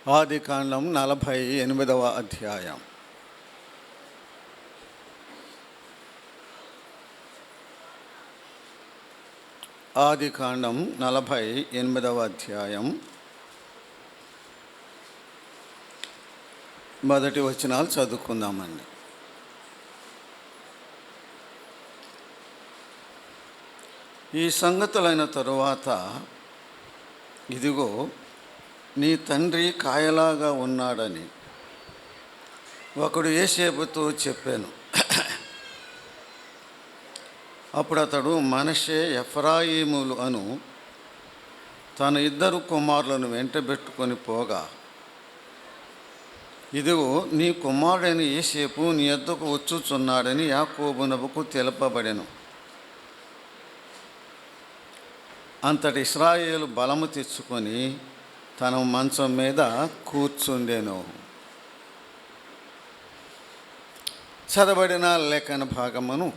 ఆదికాండం 48వ అధ్యాయం. ఆదికాండం 48వ అధ్యాయం మొదటి వచనాలు చదువుకుందామండి. ఈ సంగతులైన తరువాత, ఇదిగో నీ తండ్రి కాయలాగా ఉన్నాడని ఒకడు యోసేపుతో చెప్పాను. అప్పుడు అతడు మనష్షే ఎఫ్రాయిములు అను తన ఇద్దరు కుమారులను వెంటబెట్టుకొని పోగా, ఇదిగో నీ కుమారుడైన యోసేపు నీ యొద్దకు వచ్చుచున్నాడని యాకోబునకు తెలుపబడెను. అంతటి ఇశ్రాయేలు బలము తెచ్చుకొని తన మంచం మీద కూర్చుండెను. చదవబడిన లేఖన భాగమును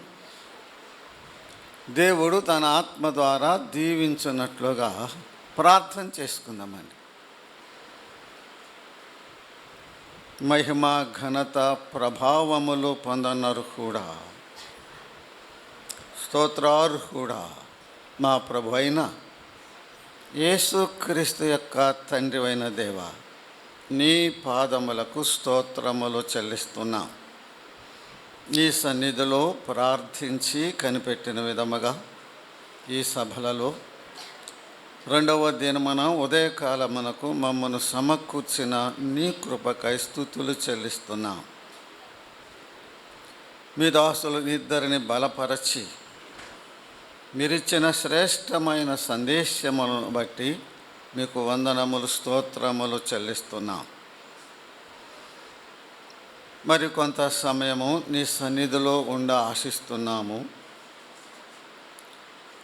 దేవుడు తన ఆత్మ ద్వారా దీవించున్నట్లుగా ప్రార్థన చేసుకుందామండి. మహిమ, ఘనత, ప్రభావములు పొందనర్హుడా, స్తోత్రార్హుడా, మా ప్రభు అయిన యేసుక్రీస్తు యొక్క తండ్రి అయిన దేవా, నీ పాదములకు స్తోత్రములు చెల్లిస్తున్నాం. ఈ సన్నిధిలో ప్రార్థించి కనిపెట్టిన విధముగా ఈ సభలలో 2వ దినమున ఉదయకాలమునకు మమ్మను సమకూర్చిన నీ కృపకై స్తుతులు చెల్లిస్తున్నాం. మీ దాసులు ఇద్దరిని బలపరచి మీరిచ్చిన శ్రేష్టమైన సందేశములను బట్టి మీకు వందనములు, స్తోత్రములు చెల్లిస్తున్నాం. మరి కొంత సమయము నీ సన్నిధిలో ఆశిస్తున్నాము.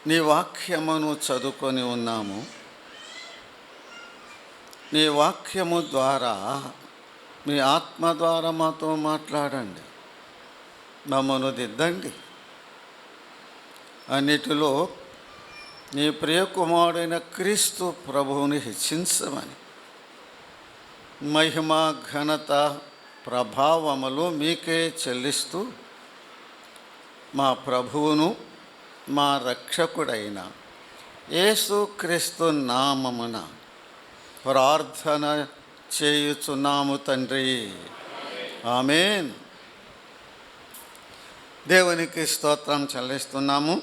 నీ వాక్యమును చదువుకొని ఉన్నాము. నీ వాక్యము ద్వారా, మీ ఆత్మ ద్వారా మాతో మాట్లాడండి, మమ్మను దిద్దండి. అన్నిటిలో నీ ప్రియకుమారుడైన క్రీస్తు ప్రభువుని హెచ్చించమని, మహిమ, ఘనత, ప్రభావములు మీకే చెల్లిస్తూ మా ప్రభువును మా రక్షకుడైన యేసుక్రీస్తు నామమున ప్రార్థన చేయుచున్నాము తండ్రి. ఆమేన్. దేవునికి స్తోత్రం చెల్లిస్తున్నాము.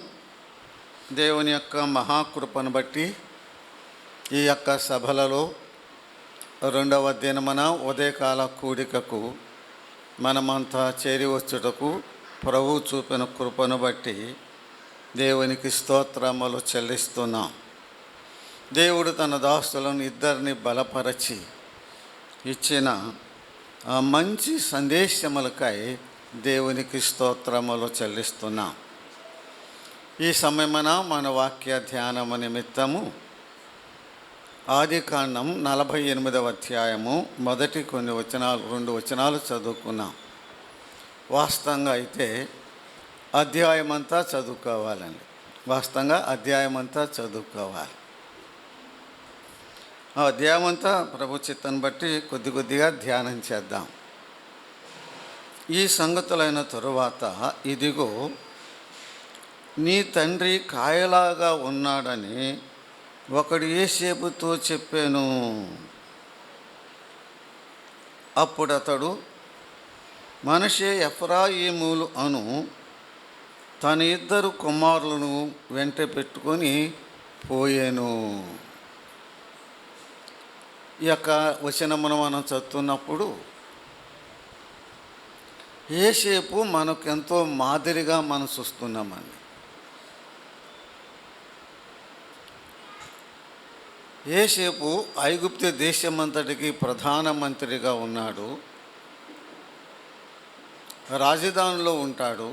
దేవుని యొక్క మహాకృపను బట్టి ఈ యొక్క సభలలో 2వ దినమున ఉదయకాల కూడికకు మనమంతా చేరి వచ్చుటకు ప్రభు చూపిన కృపను బట్టి దేవునికి స్తోత్రములు చెల్లిస్తున్నాం. దేవుడు తన దాసులను ఇద్దరిని బలపరచి ఇచ్చిన ఆ మంచి సందేశములకై దేవునికి స్తోత్రములు చెల్లిస్తున్నాం. ఈ సమయమున మన వాక్య ధ్యానము నిమిత్తము ఆదికాండం 48వ అధ్యాయము మొదటి కొన్ని వచనాలు, 2 వచనాలు చదువుకున్నాం. వాస్తవంగా అయితే అధ్యాయమంతా చదువుకోవాలండి. వాస్తవంగా అధ్యాయమంతా చదువుకోవాలి. ఆ అధ్యాయమంతా ప్రభు చిత్తాన్ని బట్టి కొద్ది కొద్దిగా ధ్యానం చేద్దాం. ఈ సంగతులైన తరువాత, ఇదిగో నీ తండ్రి కాయలాగా ఉన్నాడని ఒకడు యోసేపుతో చెప్పాను. అప్పుడు అతడు మనష్షే ఎఫ్రాయిములు అను తన ఇద్దరు కుమారులను వెంట పెట్టుకొని పోయాను. ఈ యొక్క వచనమును మనం చదువుతున్నప్పుడు యోసేపు మనకు ఎంతో మాదిరిగా మనం చూస్తున్నామండి. యోసేపు ఐగుప్తు దేశమంతటికి ప్రధానమంత్రిగా ఉన్నాడు, రాజధానిలో ఉంటాడు.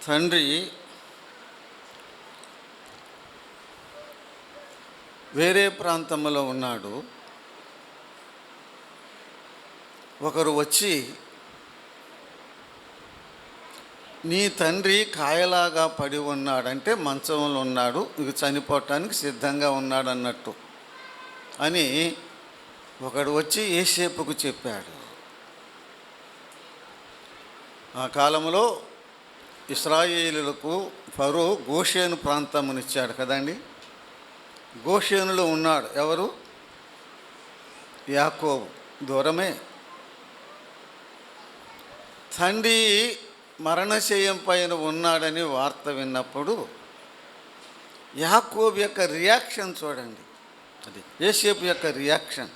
తండ్రి వేరే ప్రాంతంలో ఉన్నాడు. ఒకరు వచ్చి, నీ తండ్రి కాయలాగా పడి ఉన్నాడంటే మంచంలో ఉన్నాడు, ఇక చనిపోవటానికి సిద్ధంగా ఉన్నాడు అన్నట్టు అని ఒకడు వచ్చి యోసేపుకు చెప్పాడు. ఆ కాలంలో ఇశ్రాయేలులకు ఫరో గోషేను ప్రాంతమునిచ్చాడు కదండి. గోషేనులో ఉన్నాడు ఎవరు? యాకోబు. దూరమే. తండ్రి మరణశయ్యం పైన ఉన్నాడని వార్త విన్నప్పుడు యాకోబు యొక్క రియాక్షన్ చూడండి. అది యోసేపు యొక్క రియాక్షన్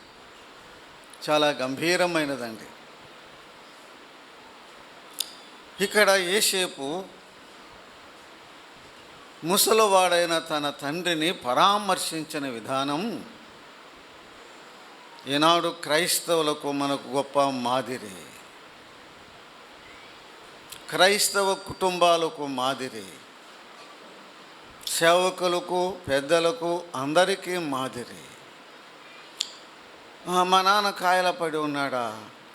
చాలా గంభీరమైనదండి. ఇక్కడ యోసేపు ముసలివాడైన తన తండ్రిని పరామర్శించిన విధానం ఈనాడు క్రైస్తవులకు మనకు గొప్ప మాదిరి, క్రైస్తవ కుటుంబాలకు మాదిరి, సేవకులకు, పెద్దలకు, అందరికీ మాదిరి. మా నాన్న కాయల పడి ఉన్నాడా,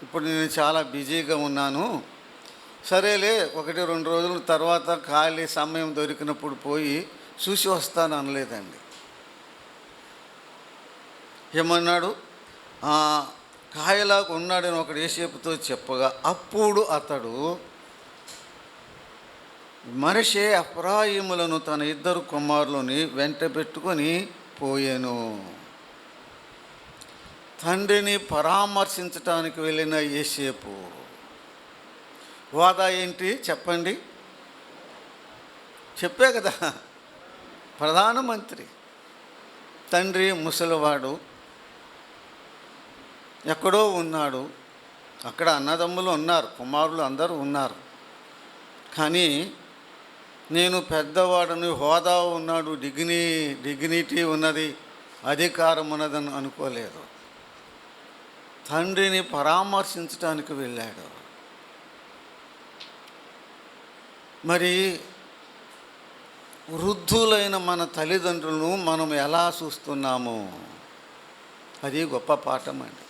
ఇప్పుడు నేను చాలా బిజీగా ఉన్నాను, సరేలే 1-2 రోజుల తర్వాత ఖాళీ సమయం దొరికినప్పుడు పోయి చూసి వస్తాను అనలేదండి. ఏమన్నాడు? కాయలాగా ఉన్నాడని ఒకడు యోసేపుతో చెప్పగా అప్పుడు అతడు మనష్షే ఎఫ్రాయిములను తన 2 కుమారులని వెంట పెట్టుకొని పోయాను. తండ్రిని పరామర్శించటానికి వెళ్ళిన యోసేపు హోదా ఏంటి చెప్పండి? చెప్పే కదా, ప్రధానమంత్రి. తండ్రి ముసలివాడు, ఎక్కడో ఉన్నాడు. అక్కడ అన్నదమ్ములు ఉన్నారు, కుమారులు అందరూ ఉన్నారు. కానీ నేను పెద్దవాడని, హోదా ఉన్నాడు, డిగ్నిటీ ఉన్నది, అధికారం ఉన్నదని అనుకోలేదు. తండ్రిని పరామర్శించడానికి వెళ్ళాడు. మరి వృద్ధులైన మన తల్లిదండ్రులను మనం ఎలా చూస్తున్నాము? అది గొప్ప పాఠం అండి.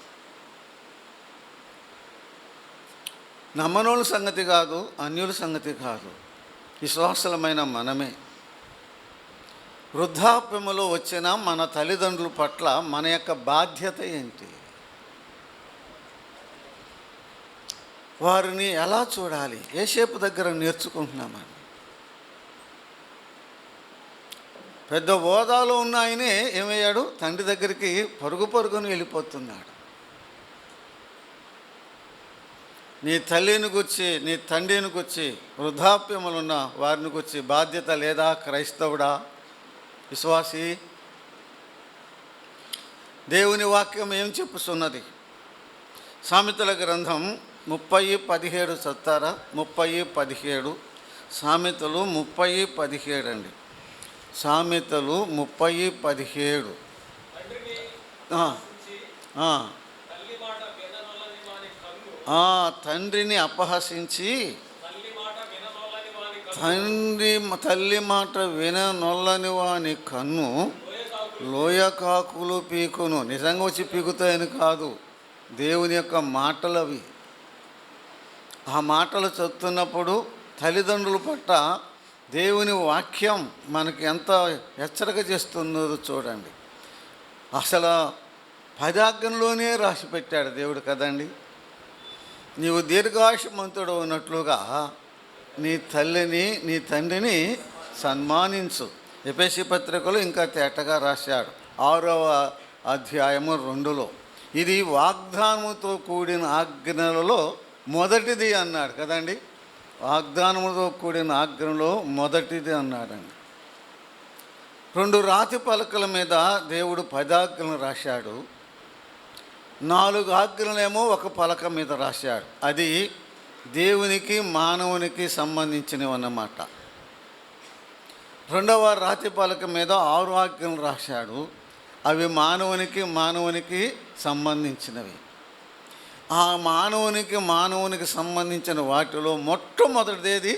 నమ్మనోళ్ళ సంగతి కాదు, అన్యుల సంగతి కాదు, విశ్వాసులమైన మనమే. వృద్ధాప్యములో వచ్చిన మన తల్లిదండ్రుల పట్ల మన యొక్క బాధ్యత ఏంటి? వారిని ఎలా చూడాలి? యోసేపు దగ్గర నేర్చుకుంటున్నామని. పెద్ద హోదాలో ఉన్న ఆయనే ఏమయ్యాడు? తండ్రి దగ్గరికి పరుగుని వెళ్ళిపోతున్నాడు. నీ తల్లిని గుర్చి, నీ తండ్రిని గుర్చి, వృద్ధాప్యములున్న వారిని గుర్చి బాధ్యత లేదా క్రైస్తవుడా, విశ్వాసి? దేవుని వాక్యం ఏం చెప్పుతున్నది? సామెతల గ్రంథం 30:17 చదువుతారా? 30:17. సామెతలు 30:17 అండి. సామెతలు 30:17. తండ్రిని అపహసించి తల్లి మాట విననొల్లని వాని కన్ను లోయకాకులు పీకును. నిజంగా వచ్చి పీకుతాయని కాదు, దేవుని యొక్క మాటలు అవి. ఆ మాటలు చదువుతున్నప్పుడు తల్లిదండ్రుల పట్ల దేవుని వాక్యం మనకి ఎంత హెచ్చరిక చేస్తుందో చూడండి. అసలు 10 ఆజ్ఞల్లోనే రాసి పెట్టాడు దేవుడు కదండి. నీవు దీర్ఘాయుష్మంతుడు ఉన్నట్లుగా నీ తల్లిని, నీ తండ్రిని సన్మానించు. ఎఫెసీ పత్రికలో ఇంకా తేటగా రాశాడు 6వ అధ్యాయము 2లో. ఇది వాగ్దానముతో కూడిన ఆజ్ఞలలో మొదటిది అన్నాడు కదండి. వాగ్దానముతో కూడిన ఆజ్ఞలో మొదటిది అన్నాడండి. 2 రాతి పలకల మీద దేవుడు 10 ఆజ్ఞలు రాశాడు. 4 ఆజ్ఞలేమో ఒక పలక మీద రాశాడు. అది దేవునికి మానవునికి సంబంధించినవి అన్నమాట. 2వ రాతి పలక మీద 6 ఆజ్ఞలు రాశాడు. అవి మానవునికి సంబంధించినవి. ఆ మానవునికి సంబంధించిన వాటిలో మొట్టమొదటిది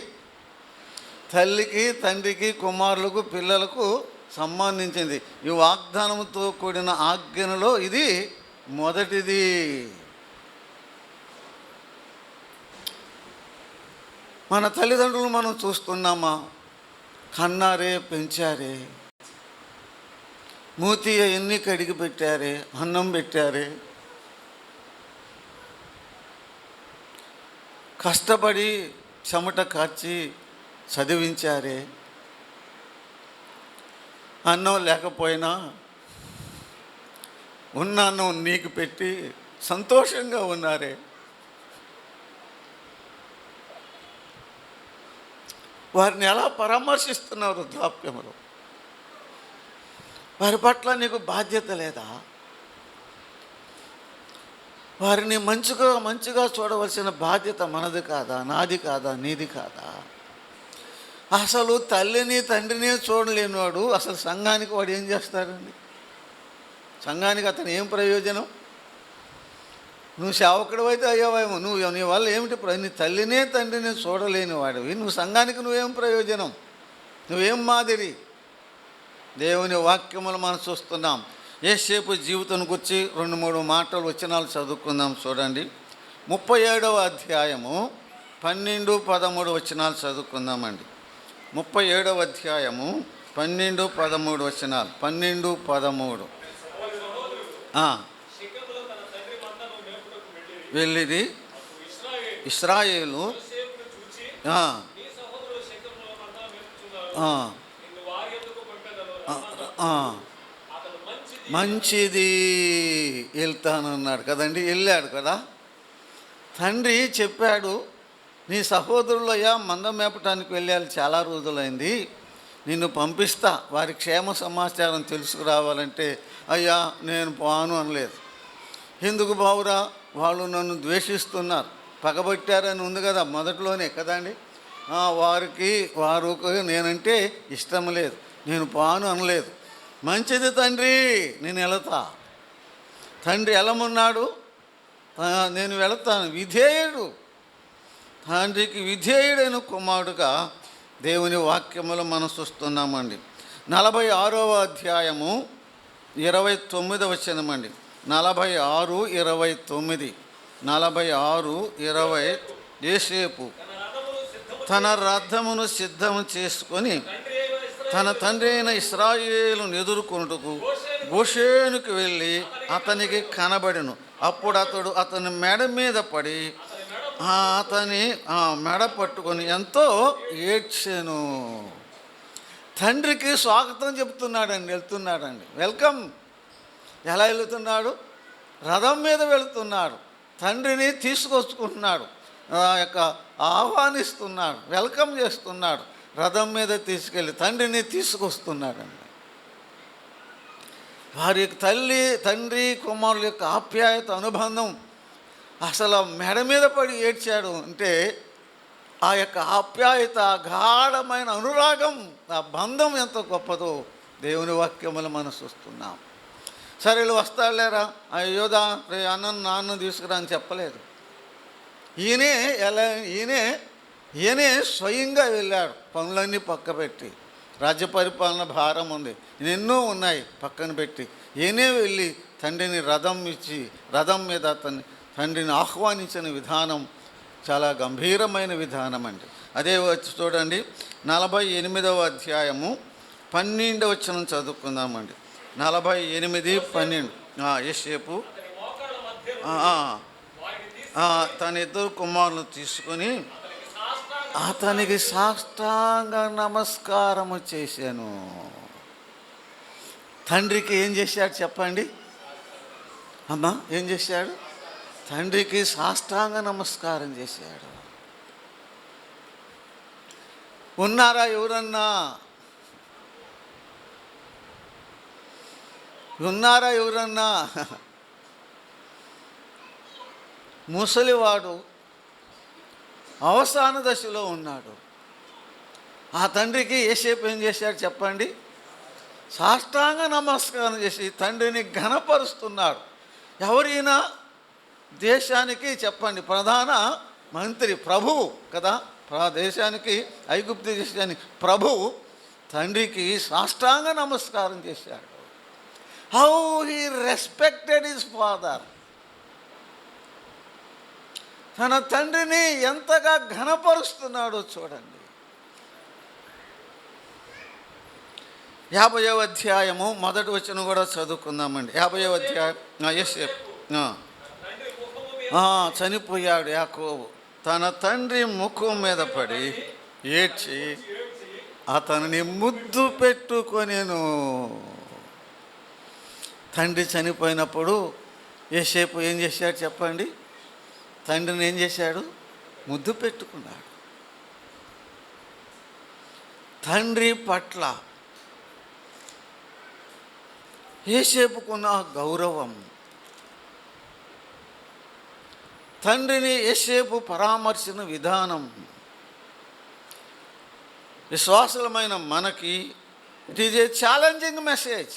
తల్లికి, తండ్రికి, కుమారులకు, పిల్లలకు సంబంధించింది. ఈ వాగ్దానంతో కూడిన ఆజ్ఞలో ఇది మొదటిది. మన తల్లిదండ్రులు మనం చూస్తున్నామా? కన్నారే, పెంచారే, మూతి ఎన్ని కడిగి పెట్టారే, అన్నం పెట్టారే, కష్టపడి చెమట కార్చి చదివించారే, అన్నం లేకపోయినా ఉన్న అన్నం నీకు పెట్టి సంతోషంగా ఉన్నారే. వారిని ఎలా పరామర్శిస్తున్నావు వృద్ధాప్యంలో? వారి పట్ల నీకు బాధ్యత లేదా? వారిని మంచిగా చూడవలసిన బాధ్యత మనది కాదా, నాది కాదా, నీది కాదా? అసలు తల్లిని తండ్రిని చూడలేనివాడు అసలు సంఘానికి వాడు ఏం చేస్తాడండి? సంఘానికి అతను ఏం ప్రయోజనం? నువ్వు సేవకుడు అయితే అయ్యావేమో, నీ వల్ల ఏమిటి? నీ తల్లినే తండ్రిని చూడలేని వాడివి, నువ్వు సంఘానికి నువ్వేం ప్రయోజనం? నువ్వేం మాదిరి? దేవుని వాక్యములు మనం చూస్తున్నాం. యేసేపు జీవితం గురించి 2-3 మాటలు వచనాలు చదువుకుందాం. చూడండి, 37వ అధ్యాయము 12-13 వచనాలు చదువుకుందామండి. 37వ అధ్యాయము 12-13 వచనాలు. 12-13 వెళ్ళిది ఇశ్రాయేలు మంచిది వెళ్తానన్నాడు కదండి. వెళ్ళాడు కదా. తండ్రి చెప్పాడు, నీ సహోదరులయ్యా మంద మేపటానికి వెళ్ళాలి, చాలా రోజులైంది, నిన్ను పంపిస్తా, వారి క్షేమ సమాచారం తెలుసుకురావాలంటే అయ్యా నేను పోను అనలేదు. ఎందుకు బావురా? వాళ్ళు నన్ను ద్వేషిస్తున్నారు, పగబట్టారని ఉంది కదా మొదట్లోనే కదండి. వారికి నేనంటే ఇష్టం లేదు, నేను పోను అనలేదు. మంచిది తండ్రి, నేను వెళతా. తండ్రి ఎలమన్నాడు, నేను వెళతాను. విధేయుడు, తండ్రికి విధేయుడైన కుమారుడుగా దేవుని వాక్యములు మనం చూస్తున్నామండి. 46వ అధ్యాయము 29వ వచనమండి. 46:29. 46:20. యేసేపు తన రథమును సిద్ధము చేసుకొని తన తండ్రి అయిన ఇశ్రాయేలును ఎదుర్కొనుటకు గోషేనుకు వెళ్ళి అతనికి కనబడెను. అప్పుడు అతని మెడ మీద పడి అతని మెడ పట్టుకొని ఎంతో ఏడ్చెను. తండ్రికి స్వాగతం చెప్తున్నాడండి, వెళ్తున్నాడండి. వెల్కమ్. ఎలా వెళుతున్నాడు? రథం మీద వెళుతున్నాడు. తండ్రిని తీసుకొచ్చుకుంటున్నాడు, ఆహ్వానిస్తున్నాడు, వెల్కమ్ చేస్తున్నాడు. రథం మీద తీసుకెళ్ళి తండ్రిని తీసుకొస్తున్నాడండి. వారి తండ్రి కుమారుల యొక్క ఆప్యాయత అనుబంధం అసలు మెడ మీద పడి ఏడ్చాడు అంటే ఆ యొక్క ఆప్యాయత, గాఢమైన అనురాగం, ఆ బంధం ఎంత గొప్పదో దేవుని వాక్యములు మనం చూస్తున్నాం. సరే వస్తాలేరా, అయ్యోదా రే నాన్న తీసుకురా అని చెప్పలేదు. ఈయనే స్వయంగా వెళ్ళాడు. పనులన్నీ పక్క పెట్టి, రాజ్య పరిపాలన భారం ఉంది, ఎన్నో ఉన్నాయి పక్కన పెట్టి, ఈయనే వెళ్ళి తండ్రిని రథం ఇచ్చి రథం మీద తండ్రిని ఆహ్వానించిన విధానం చాలా గంభీరమైన విధానం అండి. అదే వచ్చి చూడండి, 48వ అధ్యాయము 12వ వచనం చదువుకుందామండి. 48:12. యేసేపు తన ఇద్దరు కుమారులను తీసుకొని అతనికి సాష్టాంగ నమస్కారము చేశాను. తండ్రికి ఏం చేశాడు చెప్పండి అమ్మా? ఏం చేశాడు? తండ్రికి సాష్టాంగ నమస్కారం చేశాడు. ఉన్నారా ఎవరన్నా? ముసలివాడు అవసాన దశలో ఉన్నాడు. ఆ తండ్రికి యేసేపు ఏం చేశాడు చెప్పండి? సాష్టాంగ నమస్కారం చేసి తండ్రిని ఘనపరుస్తున్నాడు. ఎవరైనా దేశానికి చెప్పండి ప్రధాన మంత్రి, ప్రభువు కదా, దేశానికి, ఐగుప్తు దేశానికి ప్రభువు తండ్రికి సాష్టాంగ నమస్కారం చేశాడు. How he respected his father. తన తండ్రిని ఎంతగా ఘనపరుస్తున్నాడో చూడండి. 50వ అధ్యాయము 1వ వచనం కూడా చదువుకుందామండి. 50వ అధ్యాయం. యేసేపు చనిపోయాడు యాకోబు. తన తండ్రి ముఖం మీద పడి ఏడ్చి అతనిని ముద్దు పెట్టుకొనెను. తండ్రి చనిపోయినప్పుడు యోసేపు ఏం చేశాడు చెప్పండి? తండ్రిని ఏం చేశాడు? ముద్దు పెట్టుకున్నాడు. తండ్రి పట్ల యోసేపుకున్న గౌరవం, తండ్రిని యోసేపు పరామర్శించిన విధానం, విశ్వాసులమైన మనకి it is a challenging message.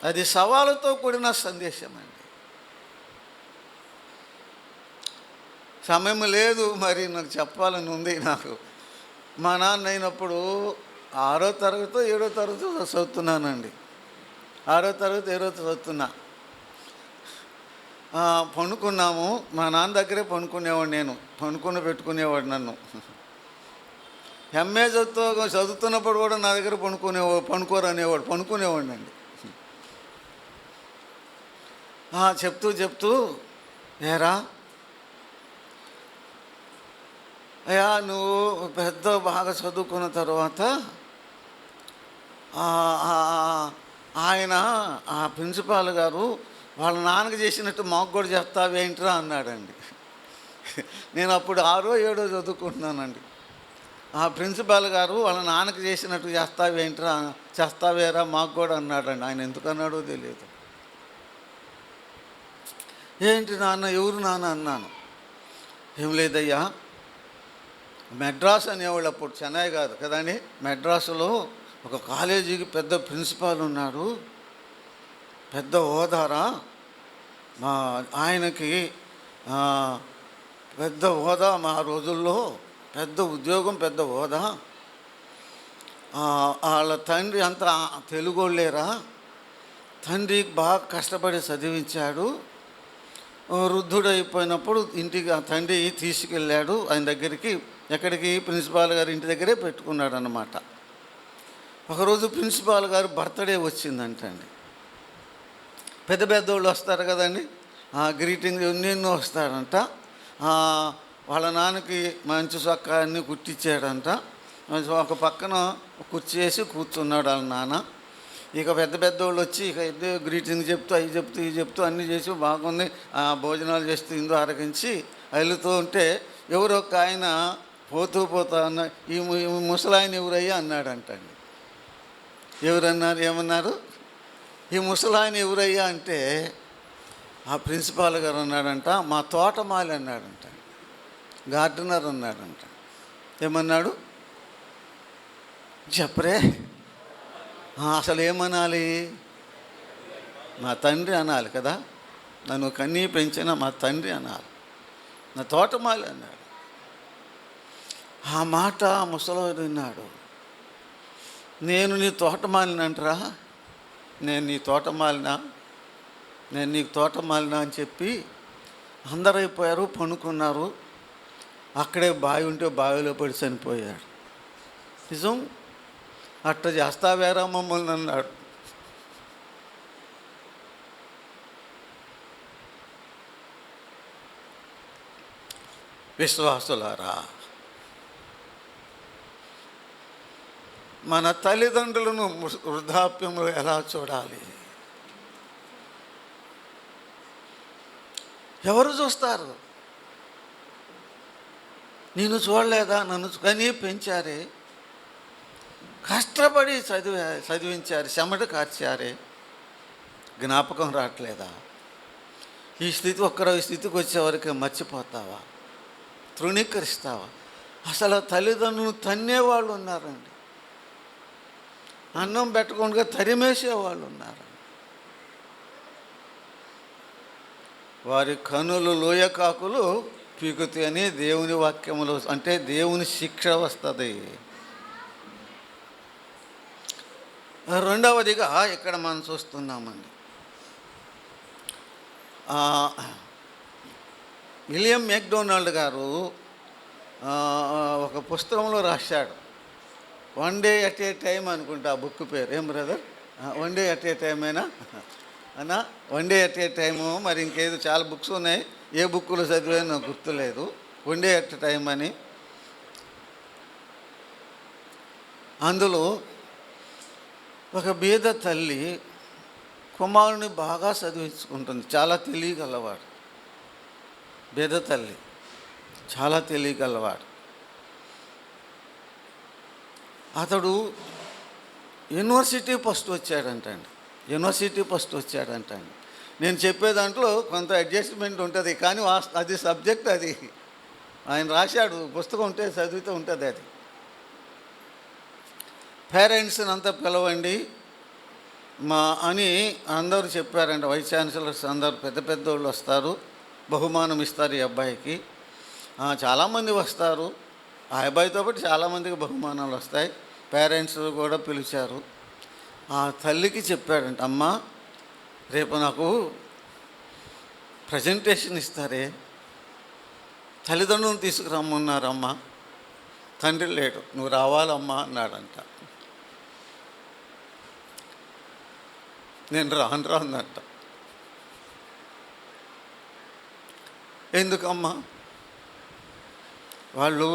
అది సవాలుతో కూడిన సందేశం అండి. సమయం లేదు, మరి నాకు చెప్పాలని ఉంది. నాకు మా నాన్న అయినప్పుడు 6వ తరగతి 7వ తరగతి చదువుతున్నానండి. 6వ తరగతి 7వ చదువుతున్నా. పండుకున్నాము. మా నాన్న దగ్గరే పండుకునేవాడు. నేను పండుకుని పెట్టుకునేవాడు నన్ను. ఎంఏ చదువుతున్నప్పుడు కూడా నా దగ్గర పండుకోరు అనేవాడు. పండుకునేవాడిని అండి. చెప్తూ ఏరా అయ్యా, నువ్వు పెద్ద బాగా చదువుకున్న తర్వాత ఆయన ప్రిన్సిపాల్ గారు వాళ్ళ నాన్నకి చేసినట్టు మాకు కూడా చేస్తావేంట్రా అన్నాడండి. నేను అప్పుడు 6వ 7వ చదువుకుంటున్నానండి. ఆ ప్రిన్సిపాల్ గారు వాళ్ళ నాన్నకి చేసినట్టు చేస్తావేరా మాకు కూడా అన్నాడండి. ఆయన ఎందుకు అన్నాడో తెలియదు. ఏంటి నాన్న, ఎవరు నాన్న అన్నాను. ఏం లేదయ్యా, మెడ్రాస్ అనేవాళ్ళు అప్పుడు, చెన్నై కాదు కదండి, మెడ్రాసులో ఒక కాలేజీకి పెద్ద ప్రిన్సిపాల్ ఉన్నాడు, పెద్ద హోదారా, మా ఆయనకి పెద్ద హోదా, మా రోజుల్లో పెద్ద ఉద్యోగం, పెద్ద హోదా. వాళ్ళ తండ్రి అంతా తెలుగోళ్ళేరా, తండ్రికి బాగా కష్టపడి చదివించాడు. వృద్ధుడైపోయినప్పుడు ఇంటికి ఆ తండ్రి తీసుకెళ్ళాడు ఆయన దగ్గరికి. ఎక్కడికి? ప్రిన్సిపాల్ గారు ఇంటి దగ్గరే పెట్టుకున్నాడు అన్నమాట. ఒకరోజు ప్రిన్సిపాల్ గారు బర్త్డే వచ్చిందంటండి. పెద్ద పెద్దోళ్ళు వస్తారు కదండి, గ్రీటింగ్ ఎన్నెన్నో వస్తాడంట. వాళ్ళ నాన్నకి మంచి చొక్కా అన్నీ కుట్టించాడంట. ఒక పక్కన కుర్చీ వేసి కూర్చున్నాడు వాళ్ళ నాన్న. ఇక పెద్ద పెద్దోళ్ళు వచ్చి ఇక గ్రీటింగ్ చెప్తూ అవి చెప్తూ ఇవి చెప్తూ అన్నీ చేసి బాగుంది, భోజనాలు చేస్తూ ఇందు ఆరగించి వెళుతూ ఉంటే ఎవరో ఒక ఆయన పోతూ అన్న, ఈ ముసలాయన ఎవరయ్యా అన్నాడంటండి. ఎవరన్నారు? ఏమన్నారు? ఈ ముసలాయన ఎవరయ్యా అంటే ఆ ప్రిన్సిపాల్ గారు అన్నాడంట, మా తోటమాలి అన్నాడంట, గార్డెనర్ అన్నాడంట. ఏమన్నాడు చెప్పరే? అసలు ఏమనాలి? మా తండ్రి అనాలి కదా, నన్ను కన్నీ పెంచిన మా తండ్రి అనాలి, నా తోటమాలి అన్నాడు. ఆ మాట ముసలోడు విన్నాడు. నేను నీ తోటమాలిన అంటరా? నేను నీ తోటమాలినా? నేను నీకు తోటమాలినా అని చెప్పి అందరూ అయిపోయారు, పనుకున్నారు. అక్కడే బావి ఉంటే బావిలో పడి చనిపోయాడు. నిజం, అట్ట చేస్తావేరా మమ్మల్ని అన్నాడు. విశ్వాసులారా, మన తల్లిదండ్రులను వృద్ధాప్యంలో ఎలా చూడాలి? ఎవరు చూస్తారు? నేను చూడలేదా? నన్ను కనీ పెంచారే, కష్టపడి చదివించారు, చెమట కార్చారే, జ్ఞాపకం రావట్లేదా? ఈ స్థితికి వచ్చేవరకు మర్చిపోతావా? తృణీకరిస్తావా? అసలు తల్లిదండ్రులను తన్నేవాళ్ళు ఉన్నారండి, అన్నం పెట్టకుండా తరిమేసేవాళ్ళు ఉన్నారు. వారి కనులు లోయకాకులు పీకుతాయి అని దేవుని వాక్యములో, అంటే దేవుని శిక్ష వస్తుంది. రెండవదిగా ఇక్కడ మనం చూస్తున్నామండి, విలియం మెక్డొనాల్డ్ గారు ఒక పుస్తకంలో రాశాడు. 1 డే ఎట్ ఏ టైం అనుకుంటా ఆ బుక్ పేరు. ఏం brother? 1 day at a time అయినా అన్నా? 1 డే ఎట్ ఏ టైము, మరి ఇంకేదో చాలా బుక్స్ ఉన్నాయి, ఏ బుక్కులో చదివే నాకు గుర్తులేదు. వండే అట్ టైం అని. అందులో ఒక బీద తల్లి కుమారుని బాగా చదివించుకుంటుంది. చాలా తెలియగలవాడు. బీద తల్లి చాలా తెలియగలవాడు. అతడు యూనివర్సిటీ ఫస్ట్ వచ్చాడంటండి. నేను చెప్పే దాంట్లో కొంత అడ్జస్ట్మెంట్ ఉంటుంది, కానీ అది సబ్జెక్ట్, అది ఆయన రాశాడు. పుస్తకం ఉంటే చదివితే ఉంటుంది అది. పేరెంట్స్ని అంతా పిలవండి అని అందరూ చెప్పారంట. వైస్ ఛాన్సలర్స్ అందరూ పెద్ద పెద్దోళ్ళు వస్తారు, బహుమానం ఇస్తారు ఈ అబ్బాయికి. చాలామంది వస్తారు. ఆ అబ్బాయితో పాటు చాలామందికి బహుమానాలు వస్తాయి. పేరెంట్స్ కూడా పిలిచారు. ఆ తల్లికి చెప్పాడంట, అమ్మ రేపు నాకు ప్రజెంటేషన్ ఇస్తారే, తల్లిదండ్రులను తీసుకురమ్మన్నారమ్మా, తండ్రి లేడు, నువ్వు రావాలమ్మా అన్నాడంట. నేను రాను అన్నట్ట. ఎందుకమ్మా? వాళ్ళు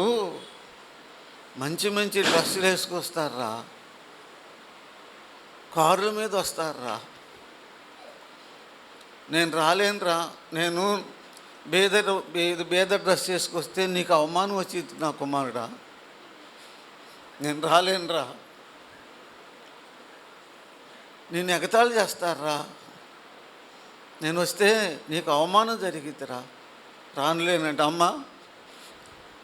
మంచి మంచి డ్రెస్సులు వేసుకొస్తారా, కార్ల మీద వస్తారా, నేను రాలేనురా. నేను బేద డ్రెస్ వేసుకొస్తే నీకు అవమానం వచ్చింది నా కుమారుడా, నేను రాలేనురా. నేను ఎగతాళి చేస్తారా, నేను వస్తే నీకు అవమానం జరిగిద్దిరా, రానులేనంట. అమ్మా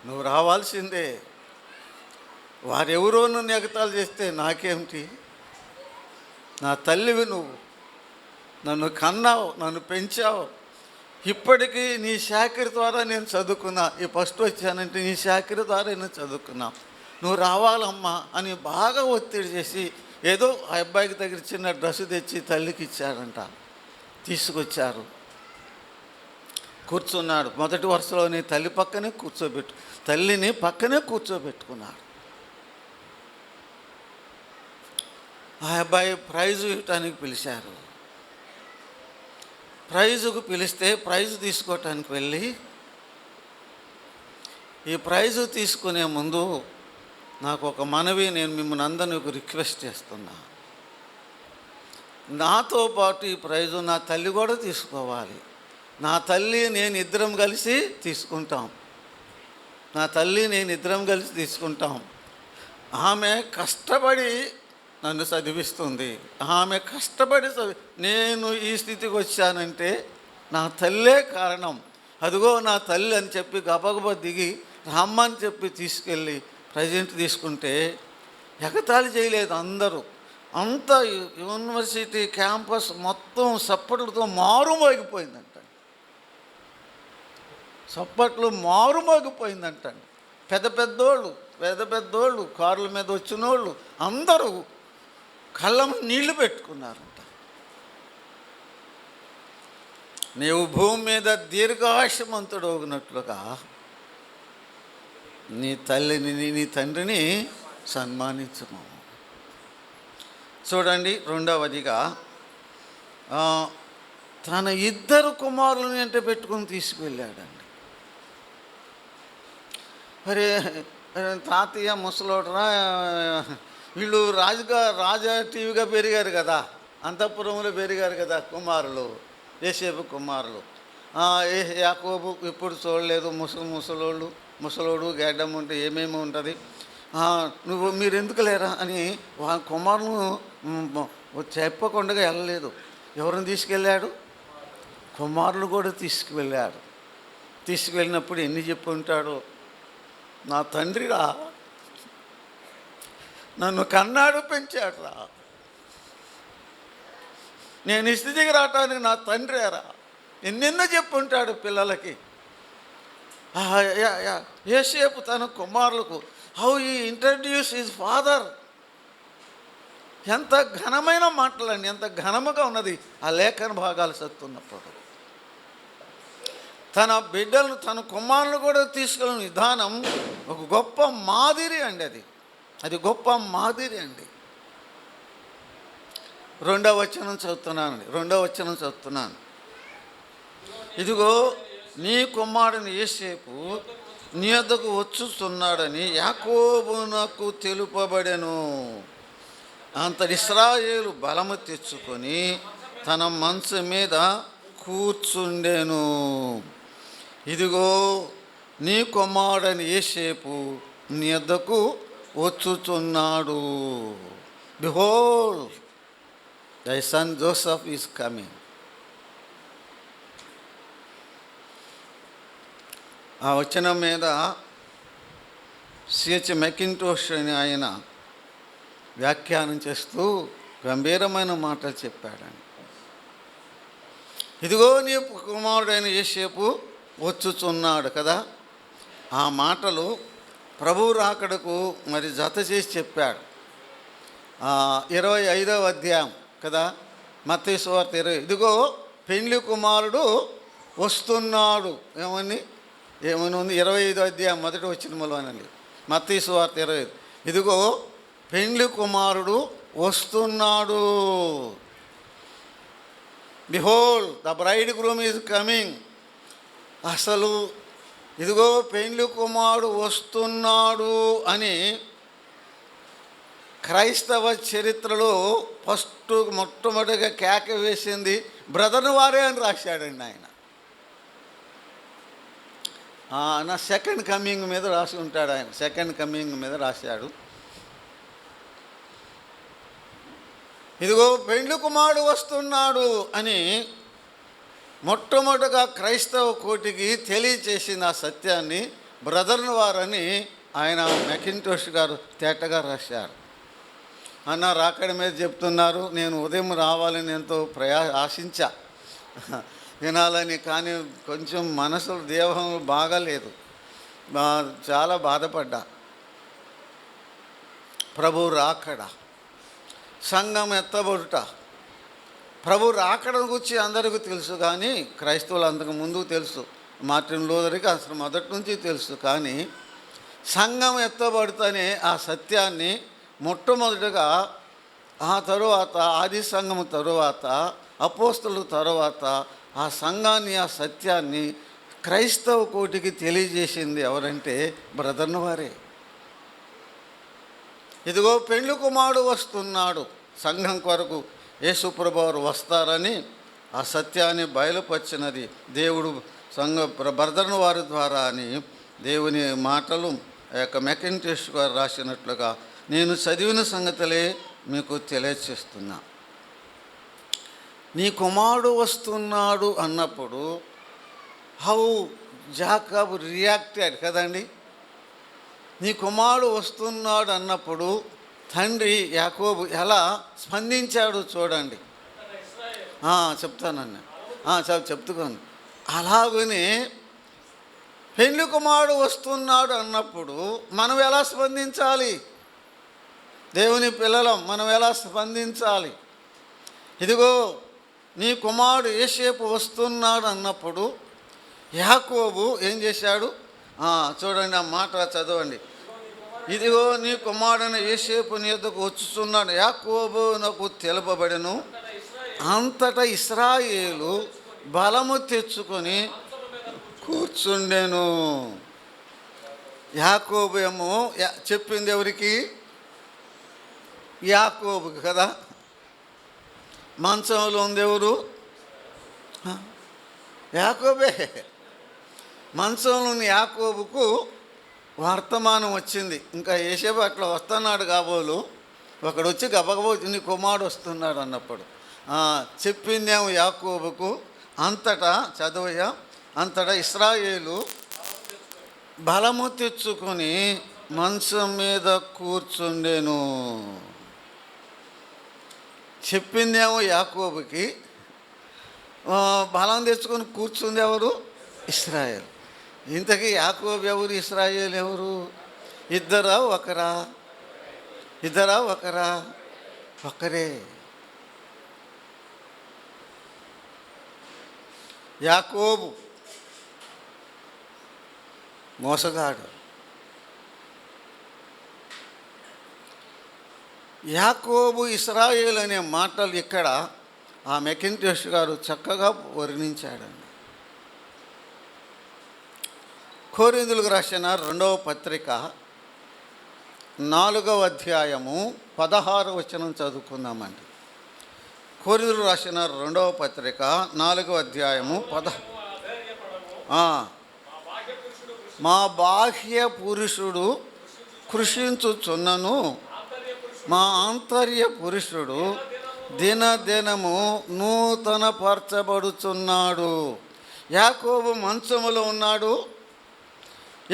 నువ్వు రావాల్సిందే. వారెవరో నన్ను ఎగతాళి చేస్తే నాకేమిటి? నా తల్లివి నువ్వు, నన్ను కన్నావు, నన్ను పెంచావు. ఇప్పటికీ నీ శాఖరి ద్వారా నేను చదువుకున్నా. ఈ ఫస్ట్ వచ్చానంటే నీ శాఖరి ద్వారా నేను చదువుకున్నా. నువ్వు రావాలమ్మా అని బాగా ఒత్తిడి చేసి ఏదో ఆ అబ్బాయికి దగ్గర చిన్న డ్రెస్సు తెచ్చి తల్లికి ఇచ్చాడంట. తీసుకొచ్చారు, కూర్చున్నాడు. మొదటి వరుసలోని తల్లిని పక్కనే కూర్చోబెట్టుకున్నాడు. ఆ అబ్బాయి ప్రైజు ఇవ్వటానికి పిలిచారు. ప్రైజుకు పిలిస్తే ప్రైజు తీసుకోవటానికి వెళ్ళి, ఈ ప్రైజు తీసుకునే ముందు నాకు ఒక మనవి, నేను మిమ్మల్ని అందరినీ ఒక రిక్వెస్ట్ చేస్తున్నా. నాతో పాటు ఈ ప్రైజు నా తల్లి కూడా తీసుకోవాలి. నా తల్లి నేను ఇద్దరం కలిసి తీసుకుంటాం. ఆమె కష్టపడి నన్ను చదివిస్తుంది. ఆమె కష్టపడి నేను ఈ స్థితికి వచ్చానంటే నా తల్లే కారణం. అదిగో నా తల్లి అని చెప్పి గబగబా దిగి రమ్మని చెప్పి తీసుకెళ్ళి ప్రజెంట్ తీసుకుంటే ఎగతాళి చేయలేదు అందరూ. అంతా యూనివర్సిటీ క్యాంపస్ మొత్తం చప్పట్లతో మారుమోగిపోయిందంట. పెద్ద పెద్దోళ్ళు కార్ల మీద వచ్చిన వాళ్ళు అందరూ కళ్ళం నీళ్లు పెట్టుకున్నారంట. నీవు భూమి మీద దీర్ఘాయుష్మంతుడు అవునట్లుగా నీ నీ తండ్రిని సన్మానించుము. చూడండి, రెండవదిగా తన ఇద్దరు కుమారులని వెంట పెట్టుకుని తీసుకువెళ్ళాడండి. మరి తాతయ్య ముసలోడరా, వీళ్ళు రాజా టీవీగా పెరిగారు కదా, అంతఃపురంలో పెరిగారు కదా కుమారులు, యోసేపు కుమారులు. యాకోబు ఇప్పుడు చూడలేదు, ముసలోడు గడ్డం ఉంటే ఏమేమి ఉంటుంది, మీరు ఎందుకు లేరా అని వాళ్ళ కుమారులను చెప్పకుండా వెళ్ళలేదు. ఎవరిని తీసుకెళ్ళాడు? కుమారులు కూడా తీసుకువెళ్ళాడు. తీసుకువెళ్ళినప్పుడు ఎన్ని చెప్పి ఉంటాడు, నా తండ్రిరా, నన్ను కన్నాడు పెంచాడురా, నేను ఈ స్థితికి రావటానికి నా తండ్రిరా, ఎన్నెన్నో చెప్పి ఉంటాడు పిల్లలకి. యోసేపు తన కుమారులకు హౌ ఈ ఇంట్రడ్యూస్ హిజ్ ఫాదర్. ఎంత ఘనమైన మాటలండి, ఎంత ఘనముగా ఉన్నది ఆ లేఖన భాగాలు చదువుతున్నప్పుడు. తన బిడ్డలను, తన కుమారులు కూడా తీసుకెళ్ళిన విధానం ఒక గొప్ప మాదిరి అండి. అది గొప్ప మాదిరి అండి. రెండవ వచనం చదువుతున్నాను. ఇదిగో నీ కుమారుని యోసేపు నీ వద్దకు వచ్చుచున్నాడని యాకోబునకు తెలుపబడెను. అంతటి ఇశ్రాయేలు బలము తెచ్చుకొని తన మంచం మీద కూర్చుండెను. ఇదిగో నీ కుమారుడని యోసేపు నీ వద్దకు వచ్చుచున్నాడు. Behold thy son Joseph is coming. ఆ వచనం మీద సిహెచ్ మెకింటోష్ అని ఆయన వ్యాఖ్యానం చేస్తూ గంభీరమైన మాటలు చెప్పాడండి. ఇదిగో నీ కుమారుడైన యోసేపు వచ్చుచున్నాడు కదా. ఆ మాటలు ప్రభువు రాకడకు మరి జత చేసి చెప్పాడు. 25వ అధ్యాయం కదా, మత్తయి సువార్త 20. ఇదిగో పెండ్లి కుమారుడు వస్తున్నాడు. ఏమని ఉంది? 25వ అధ్యాయం మొదటి వచనములోనండి, మత్తయి సువార్త 25. ఇదిగో పెండ్లి కుమారుడు వస్తున్నాడు. Behold the bride groom is coming. అసలు ఇదిగో పెండ్లి కుమారుడు వస్తున్నాడు అని క్రైస్తవ చరిత్రలో మొట్టమొదటిగా కేక వేసింది బ్రదర్ వారే అని రాశాడండి ఆయన. నా సెకండ్ కమింగ్ మీద రాసి ఉంటాడు ఆయన. సెకండ్ కమింగ్ మీద రాశాడు. ఇదిగో పెండ్లి కుమారుడు వస్తున్నాడు అని మొట్టమొదటిగా క్రైస్తవ కోటికి తెలియచేసిన ఆ సత్యాన్ని బ్రదర్ని వారని ఆయన మెకింటోష్ గారు తేటగా రాశారు. అన్న రాకడ మీద చెప్తున్నారు. నేను ఉదయం రావాలని ఎంతో ఆశించా వినాలని, కానీ కొంచెం మనసు దేహం బాగాలేదు, చాలా బాధపడ్డా. ప్రభు రాకడ, సంఘం ఎత్తబడుట, ప్రభు రాకడ గురించి అందరికీ తెలుసు, కానీ క్రైస్తవులు అంతకు ముందు తెలుసు. మార్టిన్ లూథర్కి అసలు మొదటి నుంచి తెలుసు. కానీ సంఘం ఎత్తబడుతనే ఆ సత్యాన్ని మొట్టమొదటిగా, ఆ తరువాత ఆది సంఘము తరువాత అపోస్తలు తరువాత ఆ సంఘాన్ని, ఆ సత్యాన్ని క్రైస్తవ కోటికి తెలియజేసింది ఎవరంటే బ్రదర్ని వారే. ఇదిగో పెండ్లి కుమారుడు వస్తున్నాడు, సంఘం కొరకు యేసుప్రభువారు వస్తారని ఆ సత్యాన్ని బయలుపరిచినది దేవుడు బ్రదర్ని వారి ద్వారా అని దేవుని మాటలు ఆ యొక్క మెకింటోష్ గారు రాసినట్లుగా నేను చదివిన సంగతులే మీకు తెలియచేస్తున్నా. నీ కుమారుడు వస్తున్నాడు అన్నప్పుడు హౌ జాకబ్ రియాక్టెడ్ కదండి. నీ కుమారుడు వస్తున్నాడు అన్నప్పుడు తండ్రి యాకోబు ఎలా స్పందించాడు చూడండి. చెప్తానన్న చెప్తుకోండి. అలాగనే పెండ్లి కుమారుడు వస్తున్నాడు అన్నప్పుడు మనం ఎలా స్పందించాలి? దేవుని పిల్లలం మనం ఎలా స్పందించాలి? ఇదిగో నీ కుమారుడు యోసేపు వస్తున్నాడు అన్నప్పుడు యాకోబు ఏం చేశాడు? చూడండి, ఆ మాట చదవండి. ఇదిగో నీ కుమారుడైన యోసేపు నీ యొద్దకు వచ్చుచున్నాడు, యాకోబు నాకు తెలుపబడెను. అంతటా ఇశ్రాయేలు బలము తెచ్చుకొని కూర్చుండెను. యాకోబు ఏమో చెప్పింది ఎవరికి? యాకోబు కదా. మంచంలో ఉంది ఎవరు? యాకోబే. మంచంలోని యాకోబుకు వర్తమానం వచ్చింది. ఇంకా యోసేపు అట్లా వస్తున్నాడు కాబోలు, ఒకడు వచ్చి గబగబో నీ కుమారుడు వస్తున్నాడు అన్నప్పుడు చెప్పిందేమో యాకోబుకు. అంతటా చదవయ్యా, అంతటా ఇశ్రాయేలు బలము తెచ్చుకొని మంచం మీద కూర్చుండెను. చెప్పిందేమో యాకోబుకి, బలం తెచ్చుకొని కూర్చుంది ఎవరు? ఇశ్రాయేలు. ఇంతకీ యాకోబు ఎవరు, ఇశ్రాయేలు ఎవరు? ఇద్దరా ఒకరా? ఇద్దరా ఒకరా? ఒకరే. యాకోబు మోసగాడు. యాకోబు ఇశ్రాయేలు అనే మాటలు ఇక్కడ ఆ మెకింటోష్ గారు చక్కగా వర్ణించాడండి. కొరింథీయులకు రాసిన 2వ పత్రిక 4వ అధ్యాయము 16వ వచనం చదువుకుందామండి. కొరింథీయులకు రాసిన 2వ పత్రిక 4వ అధ్యాయము మా బాహ్య పురుషుడు కృషించుచున్నను, మా ఆంతర్య పురుషుడు దినదినము నూతన పరచబడుచున్నాడు. యాకోబు మంచములో ఉన్నాడు,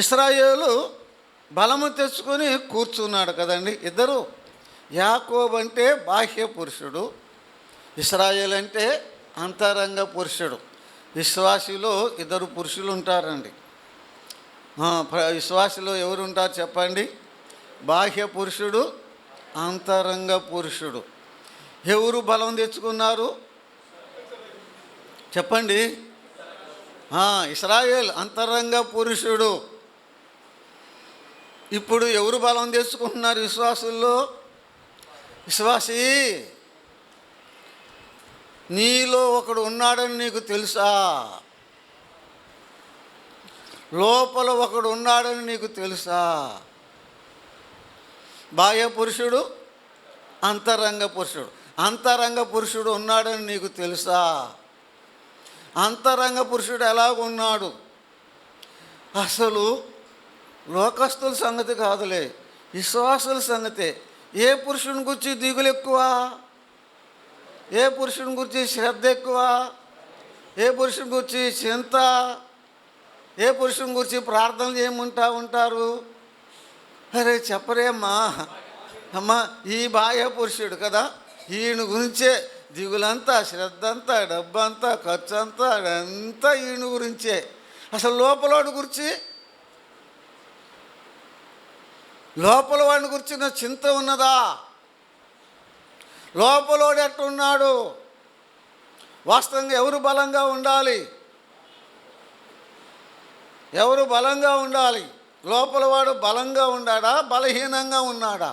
ఇశ్రాయేలు బలము తెచ్చుకొని కూర్చున్నాడు కదండి. ఇద్దరు, యాకోబు అంటే బాహ్య పురుషుడు, ఇశ్రాయేలు అంటే అంతరంగ పురుషుడు. విశ్వాసిలో ఇద్దరు పురుషులు ఉంటారండి. విశ్వాసిలో ఎవరు ఉంటారు చెప్పండి? బాహ్య పురుషుడు, అంతరంగ పురుషుడు. ఎవరు బలం తెచ్చుకున్నారు చెప్పండి? ఇశ్రాయేల్ అంతరంగ పురుషుడు. ఇప్పుడు ఎవరు బలం తెచ్చుకుంటున్నారు విశ్వాసుల్లో? విశ్వాసి, నీలో ఒకడు ఉన్నాడని నీకు తెలుసా? లోపల ఒకడు ఉన్నాడని నీకు తెలుసా? బాహ్య పురుషుడు, అంతరంగ పురుషుడు. అంతరంగ పురుషుడు ఉన్నాడని నీకు తెలుసా? అంతరంగ పురుషుడు ఎలాగున్నాడు? అసలు లోకస్తుల సంగతి కాదులే, విశ్వాసుల సంగతే. ఏ పురుషుని గురించి దిగులు ఎక్కువ? ఏ పురుషుని గురించి శ్రద్ధ ఎక్కువ? ఏ పురుషుని గురించి చింత? ఏ పురుషుని గురించి ప్రార్థన చేయమంటా ఉంటారు? అరే చెప్పరేమ్మా, అమ్మ ఈ బాహ్య పురుషుడు కదా, ఈయన గురించే దిగులంతా, శ్రద్ధ అంతా, డబ్బంతా, ఖర్చు అంతా, అదంతా ఈయన గురించే. అసలు లోపలవాడి గురించి, లోపల వాడిని గురించిన చింత ఉన్నదా? లోపలవాడు ఎట్టున్నాడు? వాస్తవంగా ఎవరు బలంగా ఉండాలి? ఎవరు బలంగా ఉండాలి? లోపలవాడు బలంగా ఉన్నాడా, బలహీనంగా ఉన్నాడా?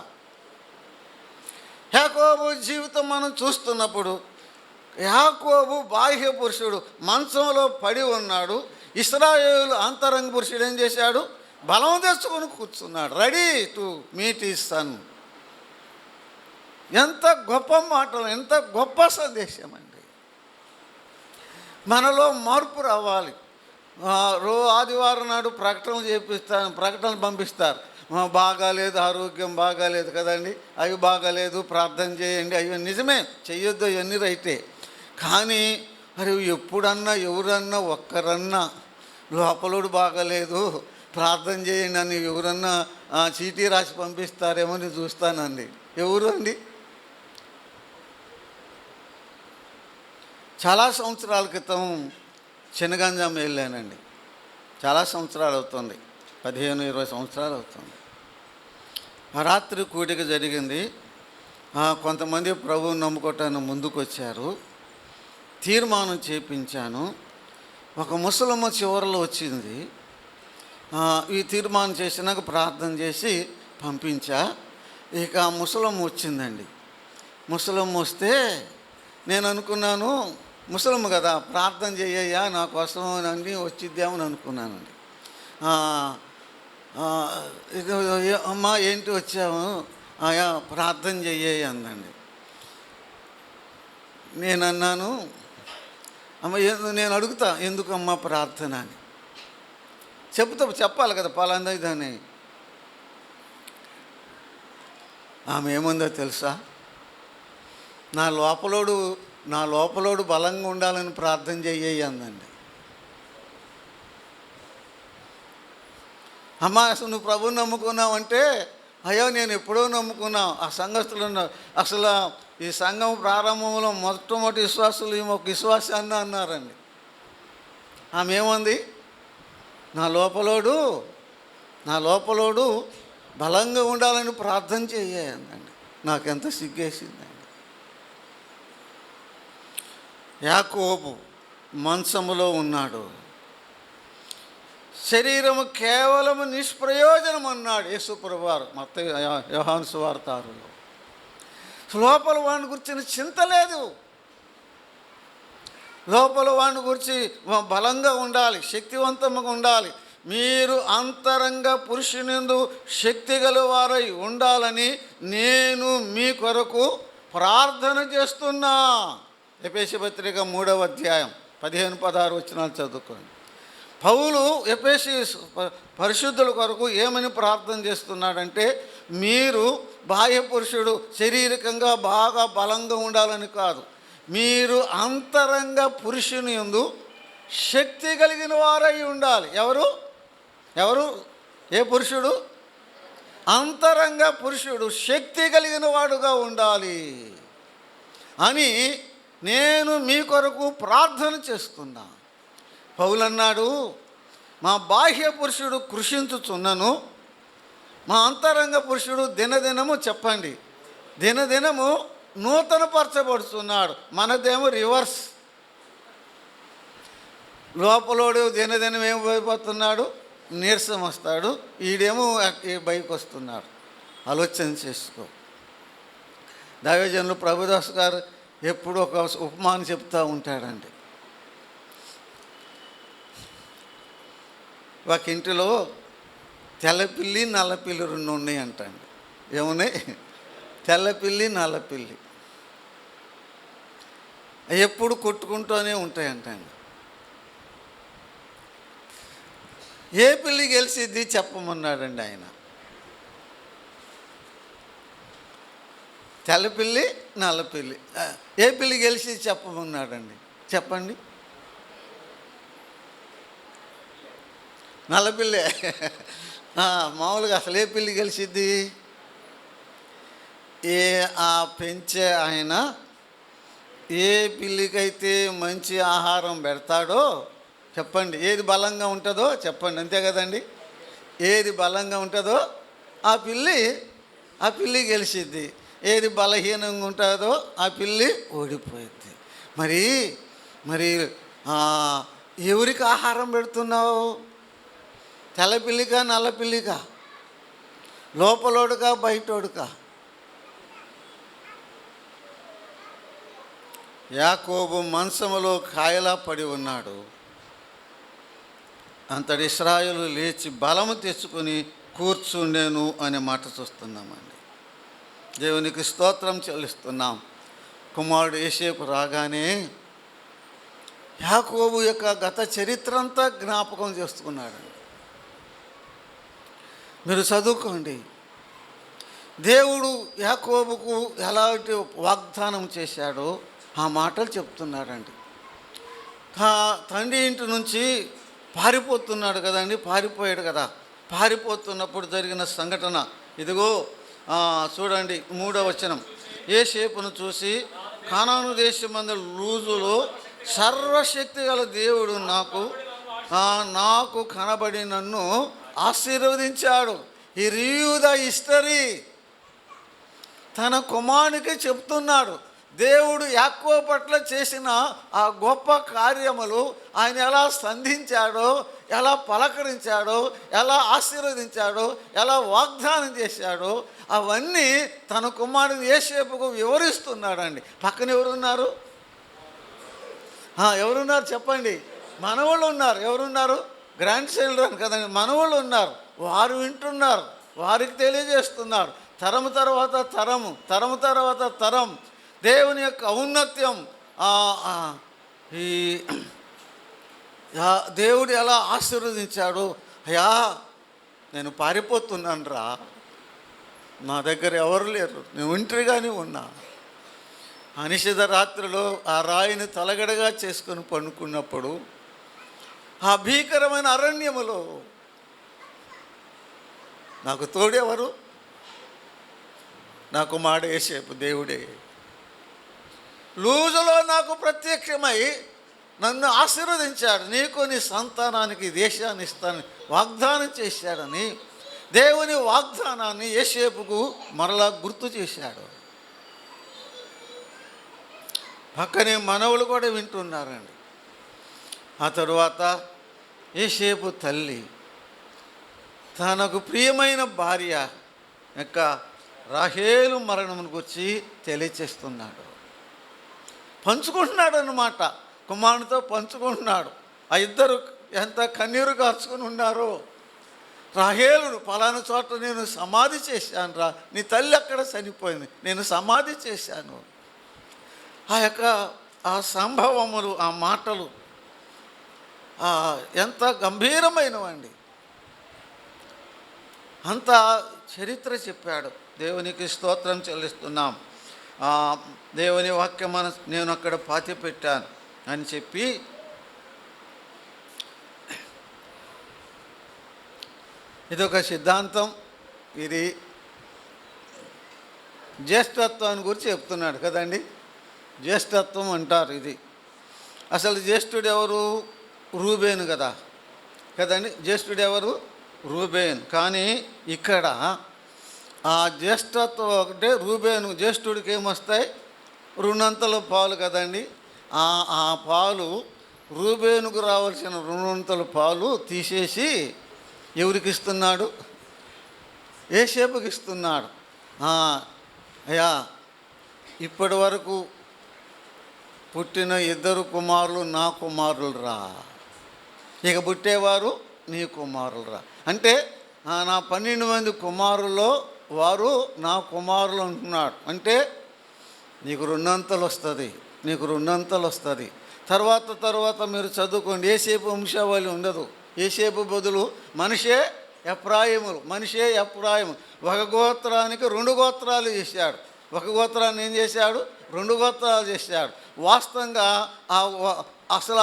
యాకోబు జీవితం మనం చూస్తున్నప్పుడు, యాకోబు బాహ్య పురుషుడు మంచంలో పడి ఉన్నాడు. ఇశ్రాయేలు అంతరంగ పురుషుడు ఏం చేశాడు? బలం తెచ్చుకొని కూర్చున్నాడు, ready to meet his son. ఎంత గొప్ప మాటలు, ఎంత గొప్ప సందేశం అండి. మనలో మార్పు రావాలి. ఆదివారం నాడు ప్రకటనలు పంపిస్తారు. బాగాలేదు, ఆరోగ్యం బాగాలేదు కదండి, అవి బాగాలేదు, ప్రార్థన చేయండి. అవి నిజమే, చెయ్యొద్దు, ఇవన్నీ రైటే. కానీ మరి ఎప్పుడన్నా ఎవరన్నా ఒక్కరన్నా లోపలోడు బాగాలేదు ప్రార్థన చేయండి అని ఎవరన్నా చీటీ రాసి పంపిస్తారేమో నేను చూస్తానండి. ఎవరు అండి? చాలా సంవత్సరాల క్రితం చినగంజాం వెళ్ళానండి. చాలా సంవత్సరాలు అవుతుంది, 15-20 సంవత్సరాలు అవుతుంది. ఆ రాత్రి కూడిక జరిగింది. కొంతమంది ప్రభువుని నమ్ముకోవటానికి ముందుకు వచ్చారు. తీర్మానం చేపించాను. ఒక ముసలమ్మ చివరిలో వచ్చింది. ఈ తీర్మానం చేసినాక ప్రార్థన చేసి పంపించా. ఇక ముసలమ్మ వచ్చిందండి. ముసలమ్మ వస్తే నేను అనుకున్నాను, ముసలమ్మ కదా, ప్రార్థన చేయ్యా నా కోసం అన్నీ వచ్చిద్దామని అనుకున్నానండి. అమ్మా ఏంటి వచ్చాము? ఆయా ప్రార్థన చెయ్యి అందండి. నేను అన్నాను, అమ్మ నేను అడుగుతా ఎందుకమ్మా ప్రార్థన అని. చెప్పాలి కదా పలాందా ఇదని. ఆమె ఏముందో తెలుసా? నా లోపలోడు బలంగా ఉండాలని ప్రార్థన చెయ్యి అందండి. అమ్మ అసలు నువ్వు ప్రభువుని నమ్ముకున్నావంటే, అయ్యో నేను ఎప్పుడో నమ్ముకున్నావు. ఆ సంఘస్థులు అసలు ఈ సంఘం ప్రారంభంలో మొట్టమొదటి విశ్వాసులు ఈమె ఒక విశ్వాసి అన్నారండి. ఆమె ఏమంది? నా లోపలోడు బలంగా ఉండాలని ప్రార్థన చేయండి. నాకెంత సిగ్గేసిందండి. యాకోబు మంచములో ఉన్నాడు. శరీరము కేవలము నిష్ప్రయోజనం అన్నాడు యేసుప్రభువారు మత్తయి యోహాను సువార్త 6లో. లోపల వాడిని గురించిన చింత లేదు. లోపల వాడిని గురించి బలంగా ఉండాలి, శక్తివంతంగా ఉండాలి, మీరు అంతరంగ పురుషునిందు శక్తి గలవారై ఉండాలని నేను మీ కొరకు ప్రార్థన చేస్తున్నా. ఎఫెసీ పత్రిక 3వ అధ్యాయం 15-16 వచనాలు చదువుకోండి. పౌలు ఎఫెసీ పరిశుద్ధుల కొరకు ఏమని ప్రార్థన చేస్తున్నాడంటే, మీరు బాహ్య పురుషుడు శారీరకంగా బాగా బలంగా ఉండాలని కాదు, మీరు అంతరంగ పురుషుని యందు శక్తి కలిగిన వారై ఉండాలి. ఎవరు ఏ పురుషుడు? అంతరంగ పురుషుడు శక్తి కలిగిన వాడుగా ఉండాలి అని నేను మీ కొరకు ప్రార్థన చేస్తున్నా. పౌలు అన్నాడు, మా బాహ్య పురుషుడు కృషించుచున్నను, మా అంతరంగ పురుషుడు దినదినము చెప్పండి దినదినము నూతనపరచబడుతున్నాడు. మనదేమో రివర్స్. లోపలోడు దినదినం ఏమైపోతున్నాడు? నీరసం వస్తాడు. ఈడేమో బయటకు వస్తున్నాడు. ఆలోచన చేసుకో. దైవజనులు ప్రభుదాస్ గారు ఎప్పుడు ఒక ఉపమానం చెప్తూ ఉంటాడండి. ఒక ఇంటిలో తెల్లపిల్లి నల్లపిల్లి 2 ఉన్నాయి అంటండి. ఏమున్నాయి? తెల్లపిల్లి నల్లపిల్లి. ఎప్పుడు కొట్టుకుంటూనే ఉంటాయంటండి. ఏ పిల్లి గెలిచిద్ది చెప్పమన్నాడండి ఆయన. తెల్లపిల్లి నల్లపిల్లి, ఏ పిల్లి గెలిచి చెప్పమన్నాడండి? చెప్పండి. నల్లపిల్లే. మామూలుగా అసలు ఏ పిల్లి గెలిచిద్ది? ఆ పెంచే ఆయన ఏ పిల్లికైతే మంచి ఆహారం పెడతాడో చెప్పండి, ఏది బలంగా ఉంటుందో చెప్పండి. అంతే కదండి. ఏది బలంగా ఉంటుందో ఆ పిల్లి గెలిచిద్ది. ఏది బలహీనంగా ఉంటుందో ఆ పిల్లి ఓడిపోయిద్ది. మరి ఎవరికి ఆహారం పెడుతున్నావు? తెల్లపిల్లికా నల్లపిల్లికా? లోపలోడుకా బయటోడుకా? యాకోబు మంచములో కాయలా పడి ఉన్నాడు. అంతటి ఇశ్రాయేలు లేచి బలము తెచ్చుకొని కూర్చుండెను అనే మాట చూస్తున్నామండి. దేవునికి స్తోత్రం చెల్లిస్తున్నాం. కుమారుడు యోసేపు రాగానే యాకోబు యొక్క గత చరిత్ర అంతా జ్ఞాపకం చేసుకున్నాడు. మీరు చదువుకోండి. దేవుడు యాకోబుకు ఎలాంటి వాగ్దానం చేశాడో ఆ మాటలు చెప్తున్నాడండి. తండ్రి ఇంటి నుంచి పారిపోతున్నాడు కదండి, పారిపోయాడు కదా. పారిపోతున్నప్పుడు జరిగిన సంఘటన ఇదిగో చూడండి 3వ వచనం. యోసేపును చూసి కానాను దేశమందు లూజులో సర్వశక్తి గల దేవుడు నాకు కనబడి నన్ను ఆశీర్వదించాడు. ఈ రివ్యూ ద హిస్టరీ. తన కుమారునికి చెప్తున్నాడు దేవుడు యాకోబు పట్ల చేసిన ఆ గొప్ప కార్యములు, ఆయన ఎలా సంధించాడో, ఎలా పలకరించాడో, ఎలా ఆశీర్వదించాడో, ఎలా వాగ్దానం చేశాడో అవన్నీ తన కుమారుని యోసేపుకు వివరిస్తున్నాడండి. పక్కన ఎవరున్నారు? ఎవరున్నారు చెప్పండి? మనవాళ్ళు ఉన్నారు. ఎవరున్నారు? గ్రాండ్ చిల్డ్రన్ కదండి, మనవాళ్ళు ఉన్నారు. వారు వింటున్నారు, వారికి తెలియజేస్తున్నారు. తరము తర్వాత తరము, తరము తర్వాత తరం దేవుని యొక్క ఔన్నత్యం, ఈ దేవుడు ఎలా ఆశీర్వదించాడు. అయ్యా నేను పారిపోతున్నాను రా, నా దగ్గర ఎవరు లేరు, నేను ఒంటరిగానే ఉన్నా. అనిషిధ రాత్రిలో ఆ రాయిని తలగడగా చేసుకొని పండుకున్నప్పుడు ఆ భీకరమైన అరణ్యములో నాకు తోడెవరు? నా కుమారుడు యోసేపు దేవుడే. లూజులో నాకు ప్రత్యక్షమై నన్ను ఆశీర్వదించాడు. నీకు నీ సంతానానికి దేశాన్ని ఇస్తానని వాగ్దానం చేశాడని దేవుని వాగ్దానాన్ని యోసేపుకు మరలా గుర్తు చేశాడు. పక్కనే మనవులు కూడా వింటున్నారండి. ఆ తరువాత యోసేపు తల్లి తనకు ప్రియమైన భార్య యొక్క రాహేలు మరణమును గురించి తెలియచేస్తున్నాడు. పంచుకుంటున్నాడు అన్నమాట, కుమారునితో పంచుకుంటున్నాడు. ఆ ఇద్దరు ఎంత కన్నీరు కార్చుకుని ఉన్నారో. రాహేలుడు పలానా చోట నేను సమాధి చేశాను రా, నీ తల్లి అక్కడ చనిపోయింది, నేను సమాధి చేశాను. ఆ సంభవములు, ఆ మాటలు ఎంత గంభీరమైనవండి. అంత చరిత్ర చెప్పాడు. దేవునికి స్తోత్రం చెల్లిస్తున్నాం. దేవుని వాక్యం నేను అక్కడ పాతి పెట్టాను అని చెప్పి ఇదొక సిద్ధాంతం. ఇది జ్యేష్ఠత్వాన్ని గురించి చెప్తున్నాడు కదండి. జ్యేష్ఠత్వం అంటారు ఇది. అసలు జ్యేష్ఠుడు ఎవరు? రూబేను కదండి. జ్యేష్ఠుడు ఎవరు? రూబేను. కానీ ఇక్కడ ఆ జ్యేష్ఠత్వం ఒకటే. రూబేను జ్యేష్ఠుడికి ఏమొస్తాయి? 2 పాలు కదండి. ఆ పాలు రూబేనుకు రావాల్సిన 2 పాలు తీసేసి ఎవరికి ఇస్తున్నాడు? యోసేపుకి ఇస్తున్నాడు. అయ్యా, ఇప్పటి వరకు పుట్టిన 2 కుమారులు నా కుమారులు రా, ఇక పుట్టేవారు నీ కుమారులు రా. అంటే నా 12 మంది కుమారుల్లో వారు నా కుమారులు అంటున్నాడు. అంటే నీకు 2 వస్తుంది, నీకు 2 వస్తుంది. తర్వాత మీరు చదువుకోండి. యోసేపు వంశావళి ఉండదు. యోసేపు బదులు మనిషే ఎఫ్రాయిములు. ఒక గోత్రానికి 2 గోత్రాలు చేశాడు. ఒక గోత్రాన్ని ఏం చేశాడు? 2 గోత్రాలు చేశాడు. వాస్తవంగా అసలు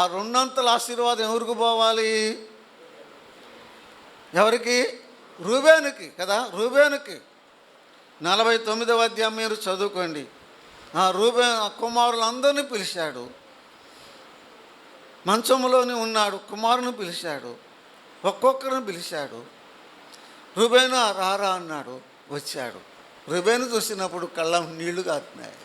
ఆ 2 ఆశీర్వాదం ఎవరికి పోవాలి? ఎవరికి? రూబేనుకి కదా. రూబేనుకి 49వ అధ్యాయం మీరు చదువుకోండి. రూబేను కుమారులందరినీ పిలిచాడు. మంచంలోనే ఉన్నాడు, కుమారుని పిలిచాడు, ఒక్కొక్కరిని పిలిచాడు. రూబేను రారా అన్నాడు, వచ్చాడు. రూబేను చూసినప్పుడు కళ్ళ నీళ్లు కాస్తున్నాయి.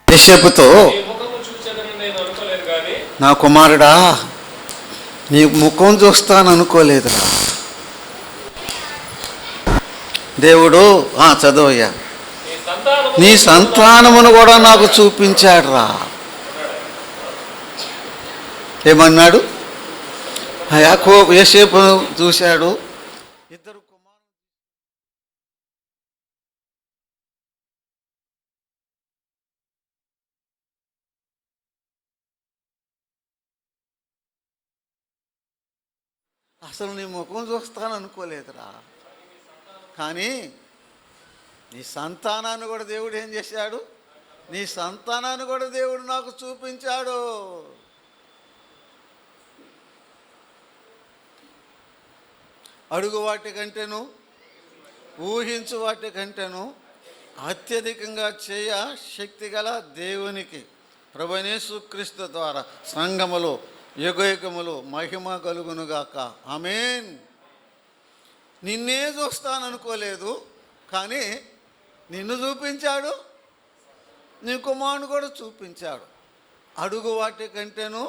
యోసేపుతో, నా కుమారుడా, నీ ముఖం చూస్తాను అనుకోలేదురా. దేవుడు చదవయ్యా, నీ సంతానమును కూడా నాకు చూపించాడు రా. ఏమన్నాడు? యాకోబు యోసేపును చూశాడు. ఇద్దరు కుమారులు. అసలు నీ ముఖం చూస్తాను అనుకోలేదురా. కానీ నీ సంతానాన్ని కూడా దేవుడు ఏం చేశాడు? నీ సంతానాన్ని కూడా దేవుడు నాకు చూపించాడు. అడుగు వాటి కంటేను, ఊహించు వాటి కంటేను అత్యధికంగా చేయ శక్తి గల దేవునికి ప్రభువైన యేసుక్రీస్తు ద్వారా సంఘములో యుగయుగములో మహిమ కలుగునుగాక. ఆమేన్. నిన్నే చూస్తాననుకోలేదు, కానీ నిన్ను చూపించాడు, నీ కుమారుని కూడా చూపించాడు. అడుగు వాటి కంటేను,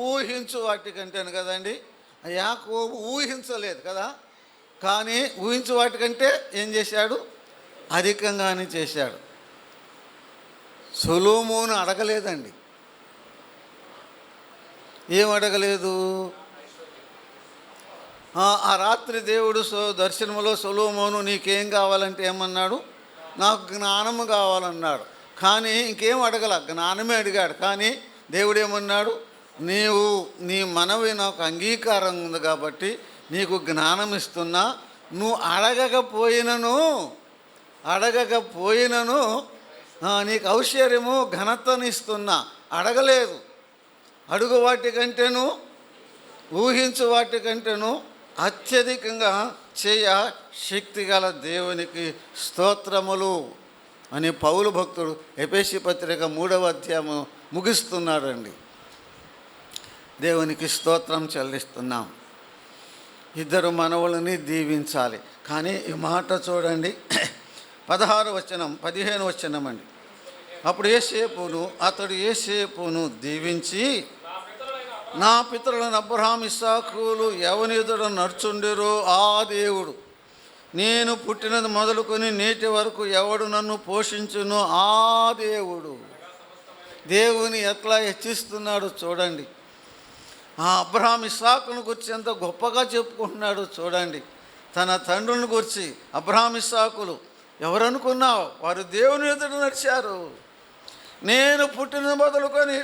ఊహించు వాటి కంటేను కదండి. యాకోబు ఊహించలేదు కదా, కానీ ఊహించు వాటికంటే ఏం చేశాడు? అధికంగానే చేశాడు. సొలొమోను అడగలేదండి. ఏం అడగలేదు? ఆ రాత్రి దేవుడు దర్శనములో సొలొమోను నీకేం కావాలంటే ఏమన్నాడు? నాకు జ్ఞానము కావాలన్నాడు. కానీ ఇంకేం అడగల, జ్ఞానమే అడిగాడు. కానీ దేవుడు ఏమన్నాడు? నీ మనవి నాకు అంగీకారం ఉంది కాబట్టి నీకు జ్ఞానం ఇస్తున్నా. నువ్వు అడగకపోయినను నీకు ఐశ్వర్యము ఘనతనిస్తున్నా. అడగలేదు. అడుగు వాటి కంటేను, ఊహించు వాటి కంటేను అత్యధికంగా చేయ శక్తి గల దేవునికి స్తోత్రములు అని పౌలు భక్తుడు ఎఫెసీ పత్రిక 3వ అధ్యాయము ముగిస్తున్నాడండి. దేవునికి స్తోత్రం చెల్లిస్తున్నాం. ఇద్దరు మనవులని దీవించాలి. కానీ ఈ మాట చూడండి, 16వ వచనం 15వ వచనం అండి. అప్పుడు అతడు యోసేపును దీవించి, నా పితరులను అబ్రహాము ఇస్సాకులు ఎవని ఎదుట నడుచుండిరో ఆ దేవుడు, నేను పుట్టినది మొదలుకొని నేటి వరకు ఎవడు నన్ను పోషించునో ఆ దేవుడు. దేవుని ఎట్లా హెచ్చిస్తున్నాడు చూడండి. ఆ అబ్రహాము ఇస్సాకును గురించి ఎంత గొప్పగా చెప్పుకుంటున్నాడు చూడండి. తన తండ్రులను గురించి అబ్రహాము ఇస్సాకులు ఎవరనుకున్నావు? వారు దేవుని ఎదుట నడిచారు. నేను పుట్టిన మొదలుకొని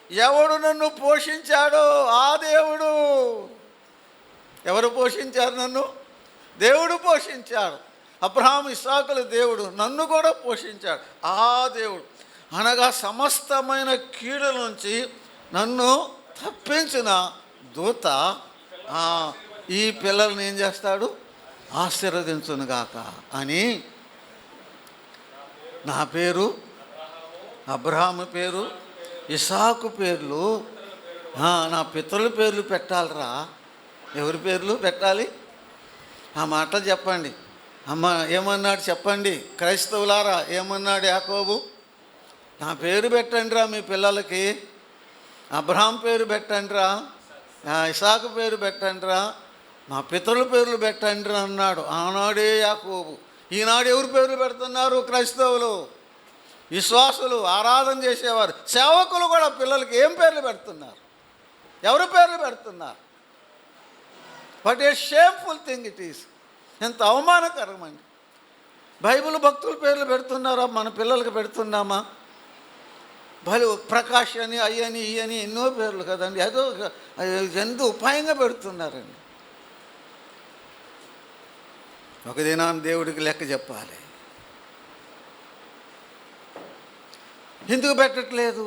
ఎవడు నన్ను పోషించాడో ఆ దేవుడు. ఎవరు పోషించారు నన్ను? దేవుడు పోషించాడు. అబ్రహాము ఇస్సాకుల దేవుడు నన్ను కూడా పోషించాడు. ఆ దేవుడు అనగా సమస్తమైన కీడుల నుంచి నన్ను తప్పించిన దూత ఈ పిల్లల్ని ఏం చేస్తాడు? ఆశీర్వదించునుగాక అని. నా పేరు అబ్రహాము పేరు, ఇస్సాకు పేర్లు, నా పితరుల పేర్లు పెట్టాలిరా. ఎవరి పేర్లు పెట్టాలి? ఆ మాటలు చెప్పండి. అమ్మ ఏమన్నాడు చెప్పండి క్రైస్తవులారా? ఏమన్నాడు యాకోబు? నా పేరు పెట్టండిరా మీ పిల్లలకి, అబ్రహాం పేరు పెట్టండిరా, ఇస్సాకు పేరు పెట్టండిరా, మా పితరుల పేర్లు పెట్టండిరా అన్నాడు ఆనాడే యాకోబు. ఈనాడు ఎవరి పేర్లు పెడుతున్నారు? క్రైస్తవులు, విశ్వాసులు, ఆరాధన చేసేవారు, సేవకులు కూడా పిల్లలకి ఏం పేర్లు పెడుతున్నారు? ఎవరి పేర్లు పెడుతున్నారు? But A shameful thing it is. ఎంత అవమానకరం అండి. బైబిల్ భక్తుల పేర్లు పెడుతున్నారా? మన పిల్లలకి పెడుతున్నామా? బలు ప్రకాష్ అని, అయ్యని, ఇయ్యని ఎన్నో పేర్లు కదండి. అదో ఎంత ఉపాయంగా పెడుతున్నారండి. ఒక దినాన్ని దేవుడికి లెక్క చెప్పాలి. ఎందుకు పెట్టట్లేదు?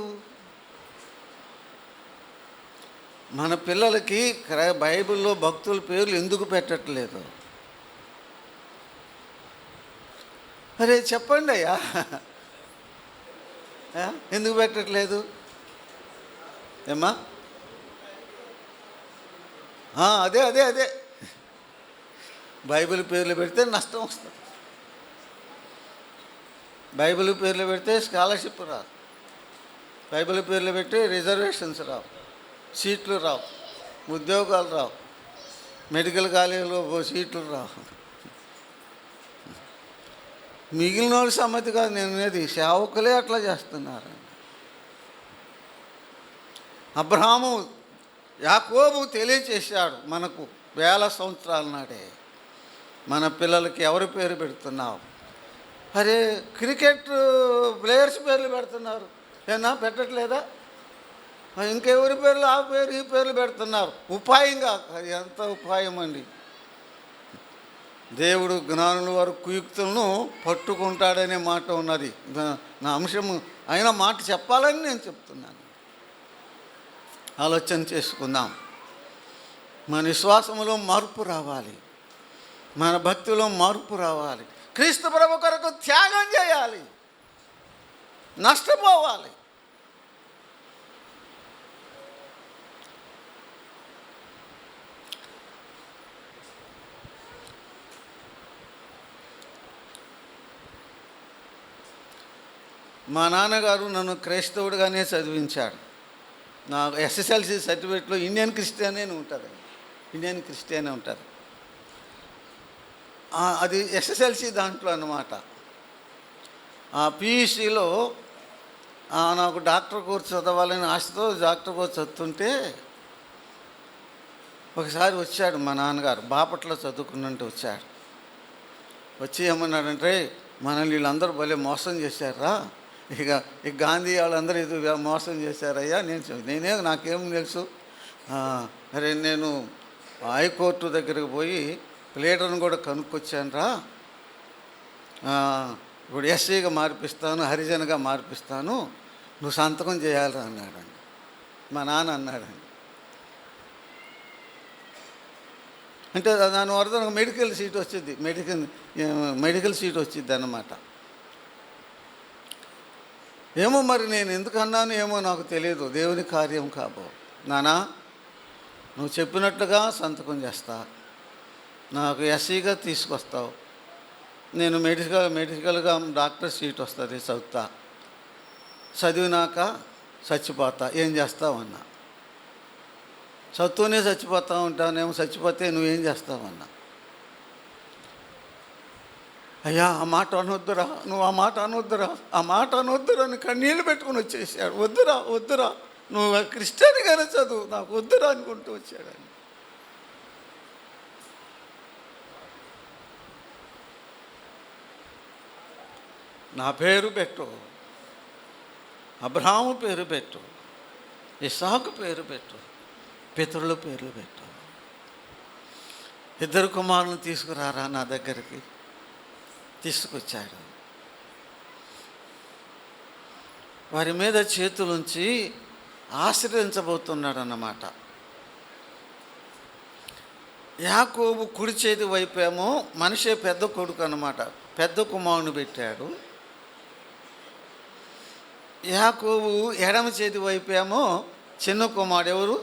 మన పిల్లలకి బైబిల్లో భక్తుల పేర్లు ఎందుకు పెట్టట్లేదు? అరే చెప్పండి అయ్యా, ఎందుకు పెట్టట్లేదు? ఏమ్మా? అదే అదే అదే బైబిల్ పేర్లు పెడితే నష్టం వస్తుంది. బైబిల్ పేర్లు పెడితే స్కాలర్షిప్ రాదు, బైబిల్ పేర్లు పెట్టి రిజర్వేషన్స్ రావు, సీట్లు రావు, ఉద్యోగాలు రావు, మెడికల్ కాలేజీలో సీట్లు రావు. మిగిలిన వాళ్ళ సంగతి కాదు నేను అనేది, సేవకులే అట్లా చేస్తున్నారు. అబ్రహాము యాకోబు తెలియచేశాడు మనకు వేల సంవత్సరాల నాడే, మన పిల్లలకి ఎవరి పేరు పెడుతున్నావు? అరే క్రికెట్ ప్లేయర్స్ పేర్లు పెడుతున్నారు, ఏనా పెట్టట్లేదా? ఇంకెవరి పేర్లు ఆ పేరు ఈ పేర్లు పెడుతున్నారు ఉపాయంగా. అది ఎంత ఉపాయం అండి! దేవుడు జ్ఞానుల వారు కుయుక్తులను పట్టుకుంటాడనే మాట ఉన్నది. నా అంశము అయినా మాట చెప్పాలని నేను చెప్తున్నాను. ఆలోచన చేసుకుందాం. మన విశ్వాసములో మార్పు రావాలి, మన భక్తిలో మార్పు రావాలి. క్రీస్తు ప్రభు కొరకు త్యాగం చేయాలి, నష్టపోవాలి. మా నాన్నగారు నన్ను క్రైస్తవుడిగానే చదివించాడు. నా ఎస్ఎస్ఎల్సి సర్టిఫికేట్లో ఇండియన్ క్రిస్టియన్ అని ఉంటుంది, ఇండియన్ క్రిస్టియన్ ఉంటుంది. అది ఎస్ఎస్ఎల్సి దాంట్లో అన్నమాట. పియూసీలో నాకు డాక్టర్ కోర్సు చదవాలని ఆశతో డాక్టర్ కోర్సు చదువుతుంటే ఒకసారి వచ్చాడు మా నాన్నగారు, బాపట్ల చదువుకున్నట్టు వచ్చాడు. వచ్చి ఏమన్నాడంటే, మనల్ని వీళ్ళందరూ భలే మోసం చేశారా, ఇక గాంధీ వాళ్ళందరూ ఇది మోసం చేశారయ్యా. నేనే నాకేం తెలుసు, అరే నేను హైకోర్టు దగ్గరికి పోయి ప్లేటర్ని కూడా కనుక్కొచ్చాను రా, ఇప్పుడు ఎస్సీగా మార్పిస్తాను, హరిజన్గా మార్పిస్తాను, నువ్వు సంతకం చేయాలి అన్నాడండి. మా నాన్న అన్నాడండి. అంటే దాని వరకు నాకు మెడికల్ సీట్ వచ్చింది, మెడికల్ సీట్ వచ్చింది అన్నమాట. ఏమో మరి నేను ఎందుకు అన్నాను ఏమో నాకు తెలియదు, దేవుని కార్యం కాబో. నానా నువ్వు చెప్పినట్లుగా సంతకం చేస్తా, నాకు ఎస్సీగా తీసుకొస్తావు, నేను మెడికల్గా డాక్టర్ సీట్ వస్తుంది చదువుతా, చదివినాక చచ్చిపోతా, ఏం చేస్తావన్నా? చదువుతూనే చచ్చిపోతా ఉంటానేమో, చచ్చిపోతే నువ్వేం చేస్తావన్నా? అయ్యా ఆ మాట అనొద్దురా, నువ్వు ఆ మాట అనొద్దురా, ఆ మాట అనొద్దురా అని కన్నీళ్ళు పెట్టుకుని వచ్చేసాడు. వద్దురా వద్దురా, నువ్వు క్రిస్టియన్గానే చదువు, నాకు వద్దురా అనుకుంటూ వచ్చాడు. నా పేరు పెట్టు, అబ్రహాము పేరు పెట్టు, ఇస్సాకు పేరు పెట్టు, పితరుల పేర్లు పెట్టు. 2 కుమారులను తీసుకురారా నా దగ్గరికి. తీసుకొచ్చాడు. వారి మీద చేతులుంచి ఆశ్రయించబోతున్నాడు అన్నమాట. యాకోబు కుడి చేతి వైపేమో మనిషే పెద్ద కొడుకు అన్నమాట, పెద్ద కుమారుని పెట్టాడు. యాకోబు ఎడమ చేతి వైపేమో చిన్న కుమారుడు ఎవరు,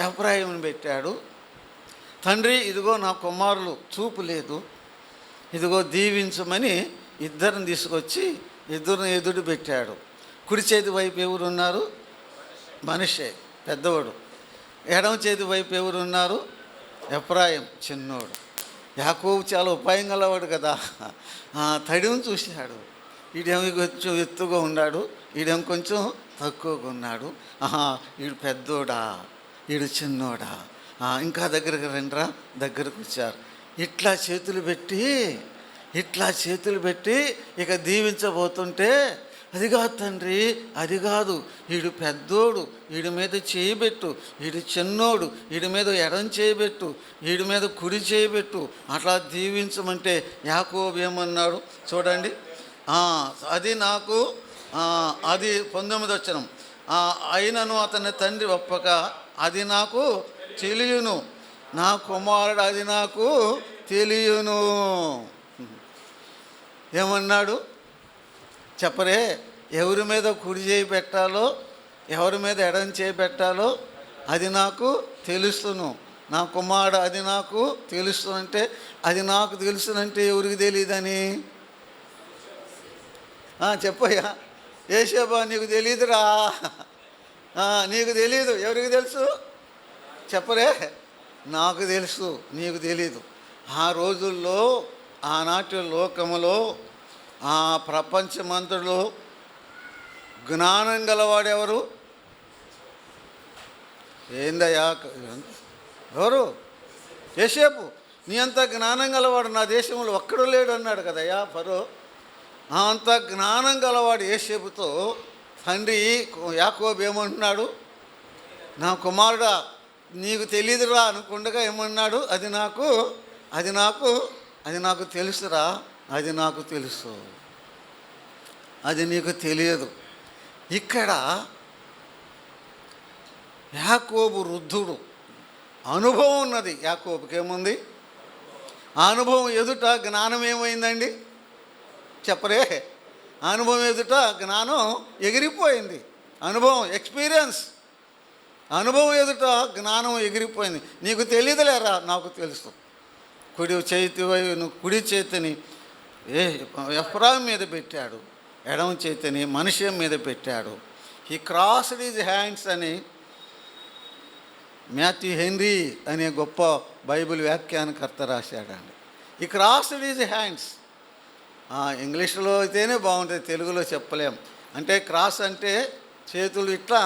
ఎఫ్రాయిముని పెట్టాడు. తండ్రి ఇదిగో నా కుమారులు చూపు లేదు, ఇదిగో దీవించమని ఇద్దరిని తీసుకొచ్చి ఇద్దరిని ఎదురు పెట్టాడు. కుడి చేతి వైపు ఎవరు ఉన్నారు? మనిషే పెద్దవాడు. ఎడమ చేతి వైపు ఎవరు ఉన్నారు? ఎఫ్రాయిం చిన్నోడు. యాకోబు చాలా ఉపాయం గలవాడు కదా, తడిని చూశాడు. ఈడేమో కొంచెం ఎత్తుగా ఉన్నాడు, ఈడేమో కొంచెం తక్కువగా ఉన్నాడు. వీడు పెద్దోడా, వీడు చిన్నోడా, ఇంకా దగ్గరికి రండిరా. దగ్గరకు వచ్చారు. ఇట్లా చేతులు పెట్టి ఇక దీవించబోతుంటే, అది కాదు తండ్రి, అది కాదు, వీడు పెద్దోడు, వీడి మీద చేయబెట్టు, వీడు చిన్నోడు, వీడి మీద ఎడం చేయబెట్టు, వీడి మీద కుడి చేయబెట్టు, అట్లా దీవించమంటే యాకోబు ఏమన్నాడు చూడండి. అది నాకు అది 19వ వచనం. అయినను అతని తండ్రి ఒప్పక, అది నాకు తెలియను, నా కుమారుడు అది నాకు తెలియను. ఏమన్నాడు చెప్పరే? ఎవరి మీద కుడి చేయి పెట్టాలో, ఎవరి మీద ఎడం చేయి పెట్టాలో అది నాకు తెలుస్తును, నా కుమారుడు అది నాకు తెలుస్తుందంటే, అది నాకు తెలుసునంటే ఎవరికి తెలియదని? చెప్పయ్యా. యేసేబా నీకు తెలియదురా, నీకు తెలీదు, ఎవరికి తెలుసు చెప్పరే? నాకు తెలుసు, నీకు తెలీదు. ఆ రోజుల్లో ఆనాటి లోకములో ఆ ప్రపంచమంతలో జ్ఞానం గలవాడెవరు? ఏందయ్యా ఎవరు? యోసేపు. నీ అంత జ్ఞానం గలవాడు నా దేశంలో ఒక్కడు లేడు అన్నాడు కదయ్యా ఫరో. అంత జ్ఞానం గలవాడు యోసేపుతో తండ్రి యాకోబు ఏమంటున్నాడు? నా కుమారుడా నీకు తెలియదురా అనుకుండగా ఏమన్నాడు? అది నాకు తెలుసురా, అది నాకు తెలుసు, అది నీకు తెలియదు. ఇక్కడ యాకోబు వృద్ధుడు, అనుభవం ఉన్నది. యాకోబుకి ఏముంది? ఆ అనుభవం ఎదుట జ్ఞానం ఏమైందండి? చెప్పరే. అనుభవం ఎదుట జ్ఞానం ఎగిరిపోయింది. అనుభవం, ఎక్స్పీరియన్స్, అనుభవం ఎదుట జ్ఞానం ఎగిరిపోయింది. నీకు తెలియదులేరా, నాకు తెలుసు. కుడి చేతిని ఎఫ్రాయిం మీద పెట్టాడు, ఎడమ చేతిని మనిషి మీద పెట్టాడు. హీ క్రాస్డ్ హిజ్ హ్యాండ్స్ అని మాథ్యూ హెన్రీ అనే గొప్ప బైబిల్ వ్యాఖ్యానకర్త రాశాడండి. ఈ క్రాస్డ్ హిజ్ హ్యాండ్స్. ఇంగ్లీష్లో అయితేనే బాగుంటుంది, తెలుగులో చెప్పలేం. అంటే క్రాస్ అంటే చేతులు ఇట్లా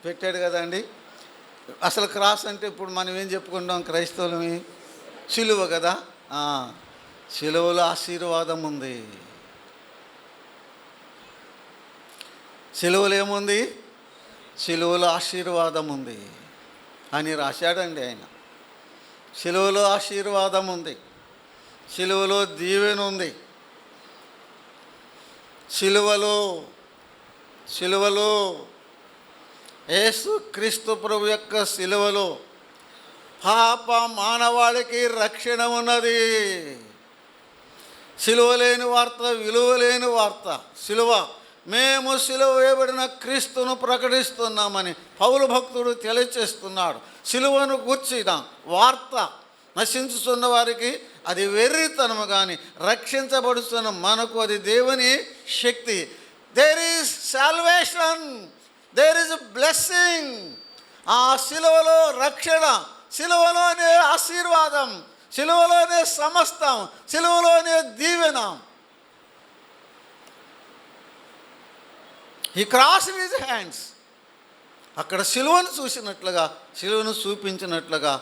పెట్టాడు కదండి. అసలు క్రాస్ అంటే ఇప్పుడు మనం ఏం చెప్పుకుంటాం క్రైస్తవులమి? సిలువ కదా. సిలువలో ఆశీర్వాదం ఉంది. సిలువలో ఏముంది? సిలువలో ఆశీర్వాదం ఉంది అని రాశాడండి ఆయన. సిలువలో ఆశీర్వాదం ఉంది, సిలువలో దీవెన ఉంది. సిలువలో యేసు క్రీస్తు ప్రభు యొక్క సిలువలో పాప మానవాళికి రక్షణ ఉన్నది. సిలువ లేని వార్త, విలువ లేని వార్త సిలువ. మేము సిలువ వేయబడిన క్రీస్తును ప్రకటిస్తున్నామని పౌలు భక్తుడు తెలియచేస్తున్నాడు. సిలువను గూర్చిన వార్త నశించుతున్న వారికి అది వెర్రితనము, కానీ రక్షించబడుతున్న మనకు అది దేవుని శక్తి. There is salvation, there is blessing. ఆ సిలువలో రక్షణ, సిలువలోనే ఆశీర్వాదం, సిలువలోనే సమస్తం, సిలువలోనే దీవెన. He crossed his hands. అక్కడ సిలువను చూసినట్లుగా, సిలువను చూపించినట్లుగా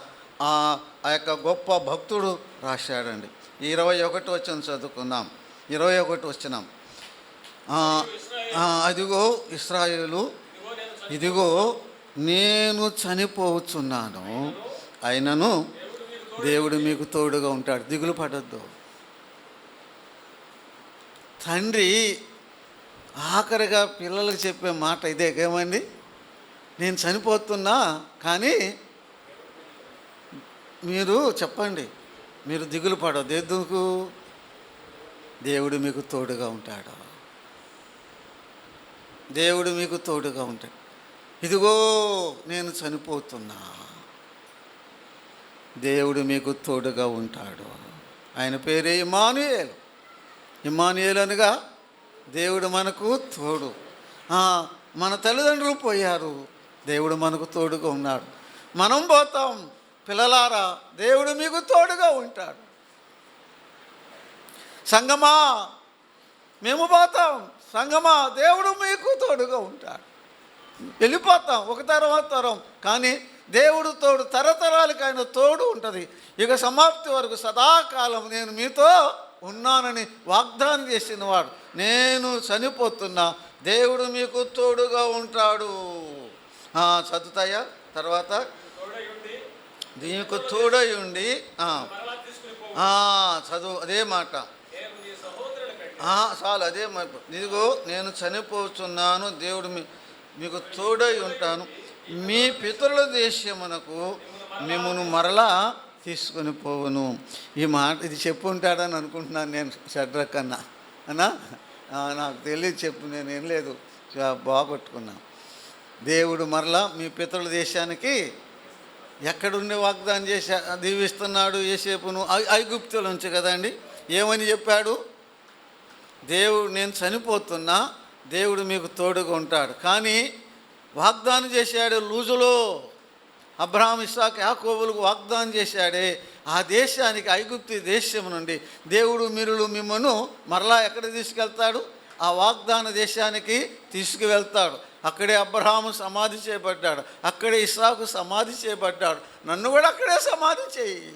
ఆ యొక్క గొప్ప భక్తుడు రాశాడండి. 21 వచనం చదువుకుందాం. 21 వచనం. అదిగో ఇశ్రాయేలు, ఇదిగో నేను చనిపోతున్నాను, అయినను దేవుడు మీకు తోడుగా ఉంటాడు, దిగులు పడొద్దు. తండ్రి ఆఖరిగా పిల్లలకు చెప్పే మాట ఇదే. ఏమండి? నేను చనిపోతున్నా, కానీ మీరు చెప్పండి, మీరు దిగులు పడొద్దు. ఎందుకు? దేవుడు మీకు తోడుగా ఉంటాడు, దేవుడు మీకు తోడుగా ఉంటాడు. ఇదిగో నేను చనిపోతున్నా, దేవుడు మీకు తోడుగా ఉంటాడు. ఆయన పేరే ఇమ్మానుయేలు. ఇమ్మానుయేలు అనగా దేవుడు మనకు తోడు. మన తల్లిదండ్రులు పోయారు, దేవుడు మనకు తోడుగా ఉన్నాడు. మనం పోతాం, పిల్లలారా దేవుడు మీకు తోడుగా ఉంటాడు. సంగమా మేము పోతాం, సంగమా దేవుడు మీకు తోడుగా ఉంటాడు. వెళ్ళిపోతాం ఒక తర్వాత తరం, కానీ దేవుడు తోడు తరతరాలకి ఆయన తోడు ఉంటుంది. ఇక సమాప్తి వరకు సదాకాలం నేను మీతో ఉన్నానని వాగ్దానం చేసిన వాడు. నేను చనిపోతున్నా, దేవుడు మీకు తోడుగా ఉంటాడు. చదువుతాయా తర్వాత? నీకు తోడై ఉండి చదువు అదే మాట చాలు, అదే మాట. ఇదిగో నేను చనిపోతున్నాను, దేవుడు మీకు తోడై ఉంటాను, మీ పితరుల దేశమునకు మిమ్మల్ని మరలా తీసుకొని పోవును. ఈ మాట ఇది చెప్పుంటాడని అనుకుంటున్నాను నేను. షడ్రక్ అన్నా నాకు తెలియదు, చెప్పు, నేను ఏం లేదు, బాగొట్టుకున్నా. దేవుడు మరలా మీ పితరుల దేశానికి ఎక్కడుండి వాగ్దానం చేసి దీవిస్తున్నాడు యోసేపును? ఐగుప్తుల నుంచి కదండి. ఏమని చెప్పాడు? దేవుడు నేను చనిపోతున్నా, దేవుడు మీకు తోడుగా ఉంటాడు. కానీ వాగ్దానం చేశాడు లూజులో, అబ్రహాం, ఇస్సాకు, యాకోబులకు వాగ్దానం చేశాడే, ఆ దేశానికి, ఐగుప్తు దేశం నుండి దేవుడు మీరు మిమ్మను మరలా ఎక్కడ తీసుకెళ్తాడు? ఆ వాగ్దాన దేశానికి తీసుకువెళ్తాడు. అక్కడే అబ్రహాము సమాధి చేయబడ్డాడు, అక్కడే ఇస్సాకు సమాధి చేయబడ్డాడు. నన్ను కూడా అక్కడే సమాధి చేయి.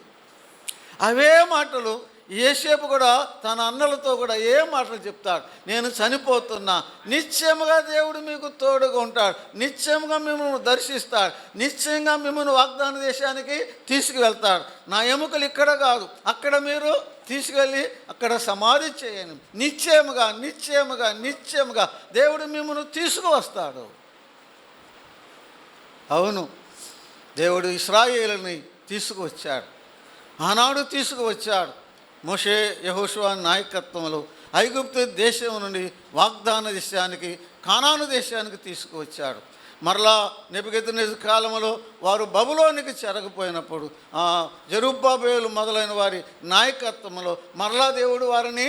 అవే మాటలు యోసేపు కూడా తన అన్నలతో కూడా ఏ మాటలు చెప్తాడు? నేను చనిపోతున్నా, నిశ్చయముగా దేవుడు మీకు తోడుగా ఉంటాడు, నిశ్చయంగా మిమ్మల్ని దర్శిస్తాడు, నిశ్చయంగా మిమ్మల్ని వాగ్దాన దేశానికి తీసుకువెళ్తాడు. నా ఎముకలు ఇక్కడ కాదు, అక్కడ మీరు తీసుకెళ్ళి అక్కడ సమాధి చేయను. నిశ్చయముగా నిశ్చయముగా నిశ్చయముగా దేవుడు మిమ్మల్ని తీసుకువస్తాడు. అవును, దేవుడు ఇశ్రాయేలుని తీసుకువచ్చాడు, ఆనాడు తీసుకువచ్చాడు. మోషే యెహోషువ నాయకత్వంలో ఐగుప్తు దేశం నుండి వాగ్దాన దేశానికి, కానాను దేశానికి తీసుకువచ్చాడు. మరలా నెబుకద్నెజరు కాలంలో వారు బబులోనికి చెరగపోయినప్పుడు జెరుబ్బాబెలు మొదలైన వారి నాయకత్వంలో మరలా దేవుడు వారిని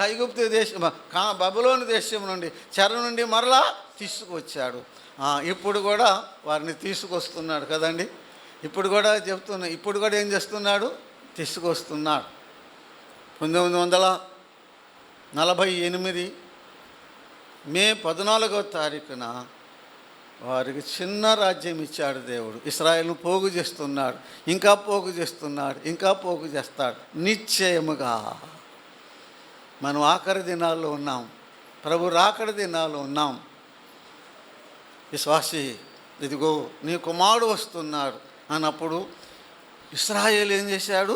ఐగుప్తు దేశం, బబులోని దేశం నుండి, చెర నుండి మరలా తీసుకువచ్చాడు. ఇప్పుడు కూడా వారిని తీసుకొస్తున్నాడు కదండి. ఇప్పుడు కూడా చెప్తున్నా, ఇప్పుడు కూడా ఏం చేస్తున్నాడు? తీసుకొస్తున్నాడు. 1948 మే 14వ తారీఖున వారికి చిన్న రాజ్యం ఇచ్చాడు దేవుడు. ఇశ్రాయేలును పోగు చేస్తున్నాడు, ఇంకా పోగు చేస్తున్నాడు, ఇంకా పోగు చేస్తాడు. నిశ్చయముగా మనం ఆఖరి దినాల్లో ఉన్నాం, ప్రభు రాకడి దినాల్లో ఉన్నాం. విశ్వాసి, ఇదిగో నీ కుమారుడు వస్తున్నాడు అన్నప్పుడు ఇశ్రాయేలు ఏం చేశాడు?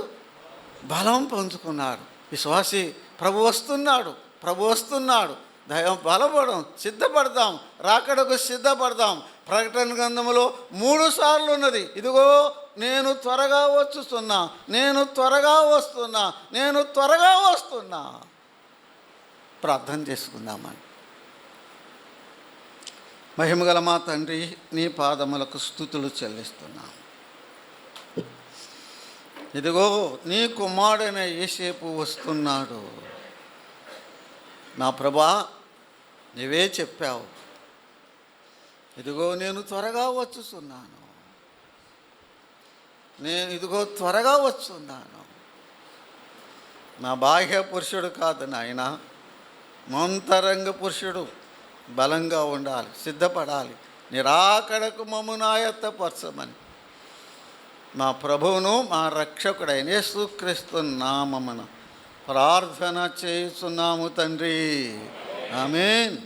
బలం పంచుకున్నాడు. విశ్వాసి, ప్రభు వస్తున్నాడు, ప్రభు వస్తున్నాడు, దైవం బలపడం, సిద్ధపడదాం, రాకడకు సిద్ధపడదాం. ప్రకటన గ్రంథంలో 3 సార్లు ఉన్నది, ఇదిగో నేను త్వరగా వచ్చుతున్నా, నేను త్వరగా వస్తున్నా, నేను త్వరగా వస్తున్నా. ప్రార్థన చేసుకుందామని. మహిమగల మా తండ్రి, నీ పాదములకు స్తుతులు చెల్లిస్తున్నాం. ఇదిగో నీ కుమారుడైన యోసేపు వస్తున్నాడు. నా ప్రభా, నీవే చెప్పావు, ఇదిగో నేను త్వరగా వచ్చుతున్నాను, నేను ఇదిగో త్వరగా వస్తున్నాను. నా బాహ్య పురుషుడు కాదు నాయన, మంతరంగ పురుషుడు బలంగా ఉండాలి, సిద్ధపడాలి, నిరాకడకు మమ్మును ఆయత్తపరచమని మా ప్రభువును మా రక్షకుడైన యేసుక్రీస్తు నామమున ప్రార్థన చేస్తున్నాము తండ్రి. ఆమేన్.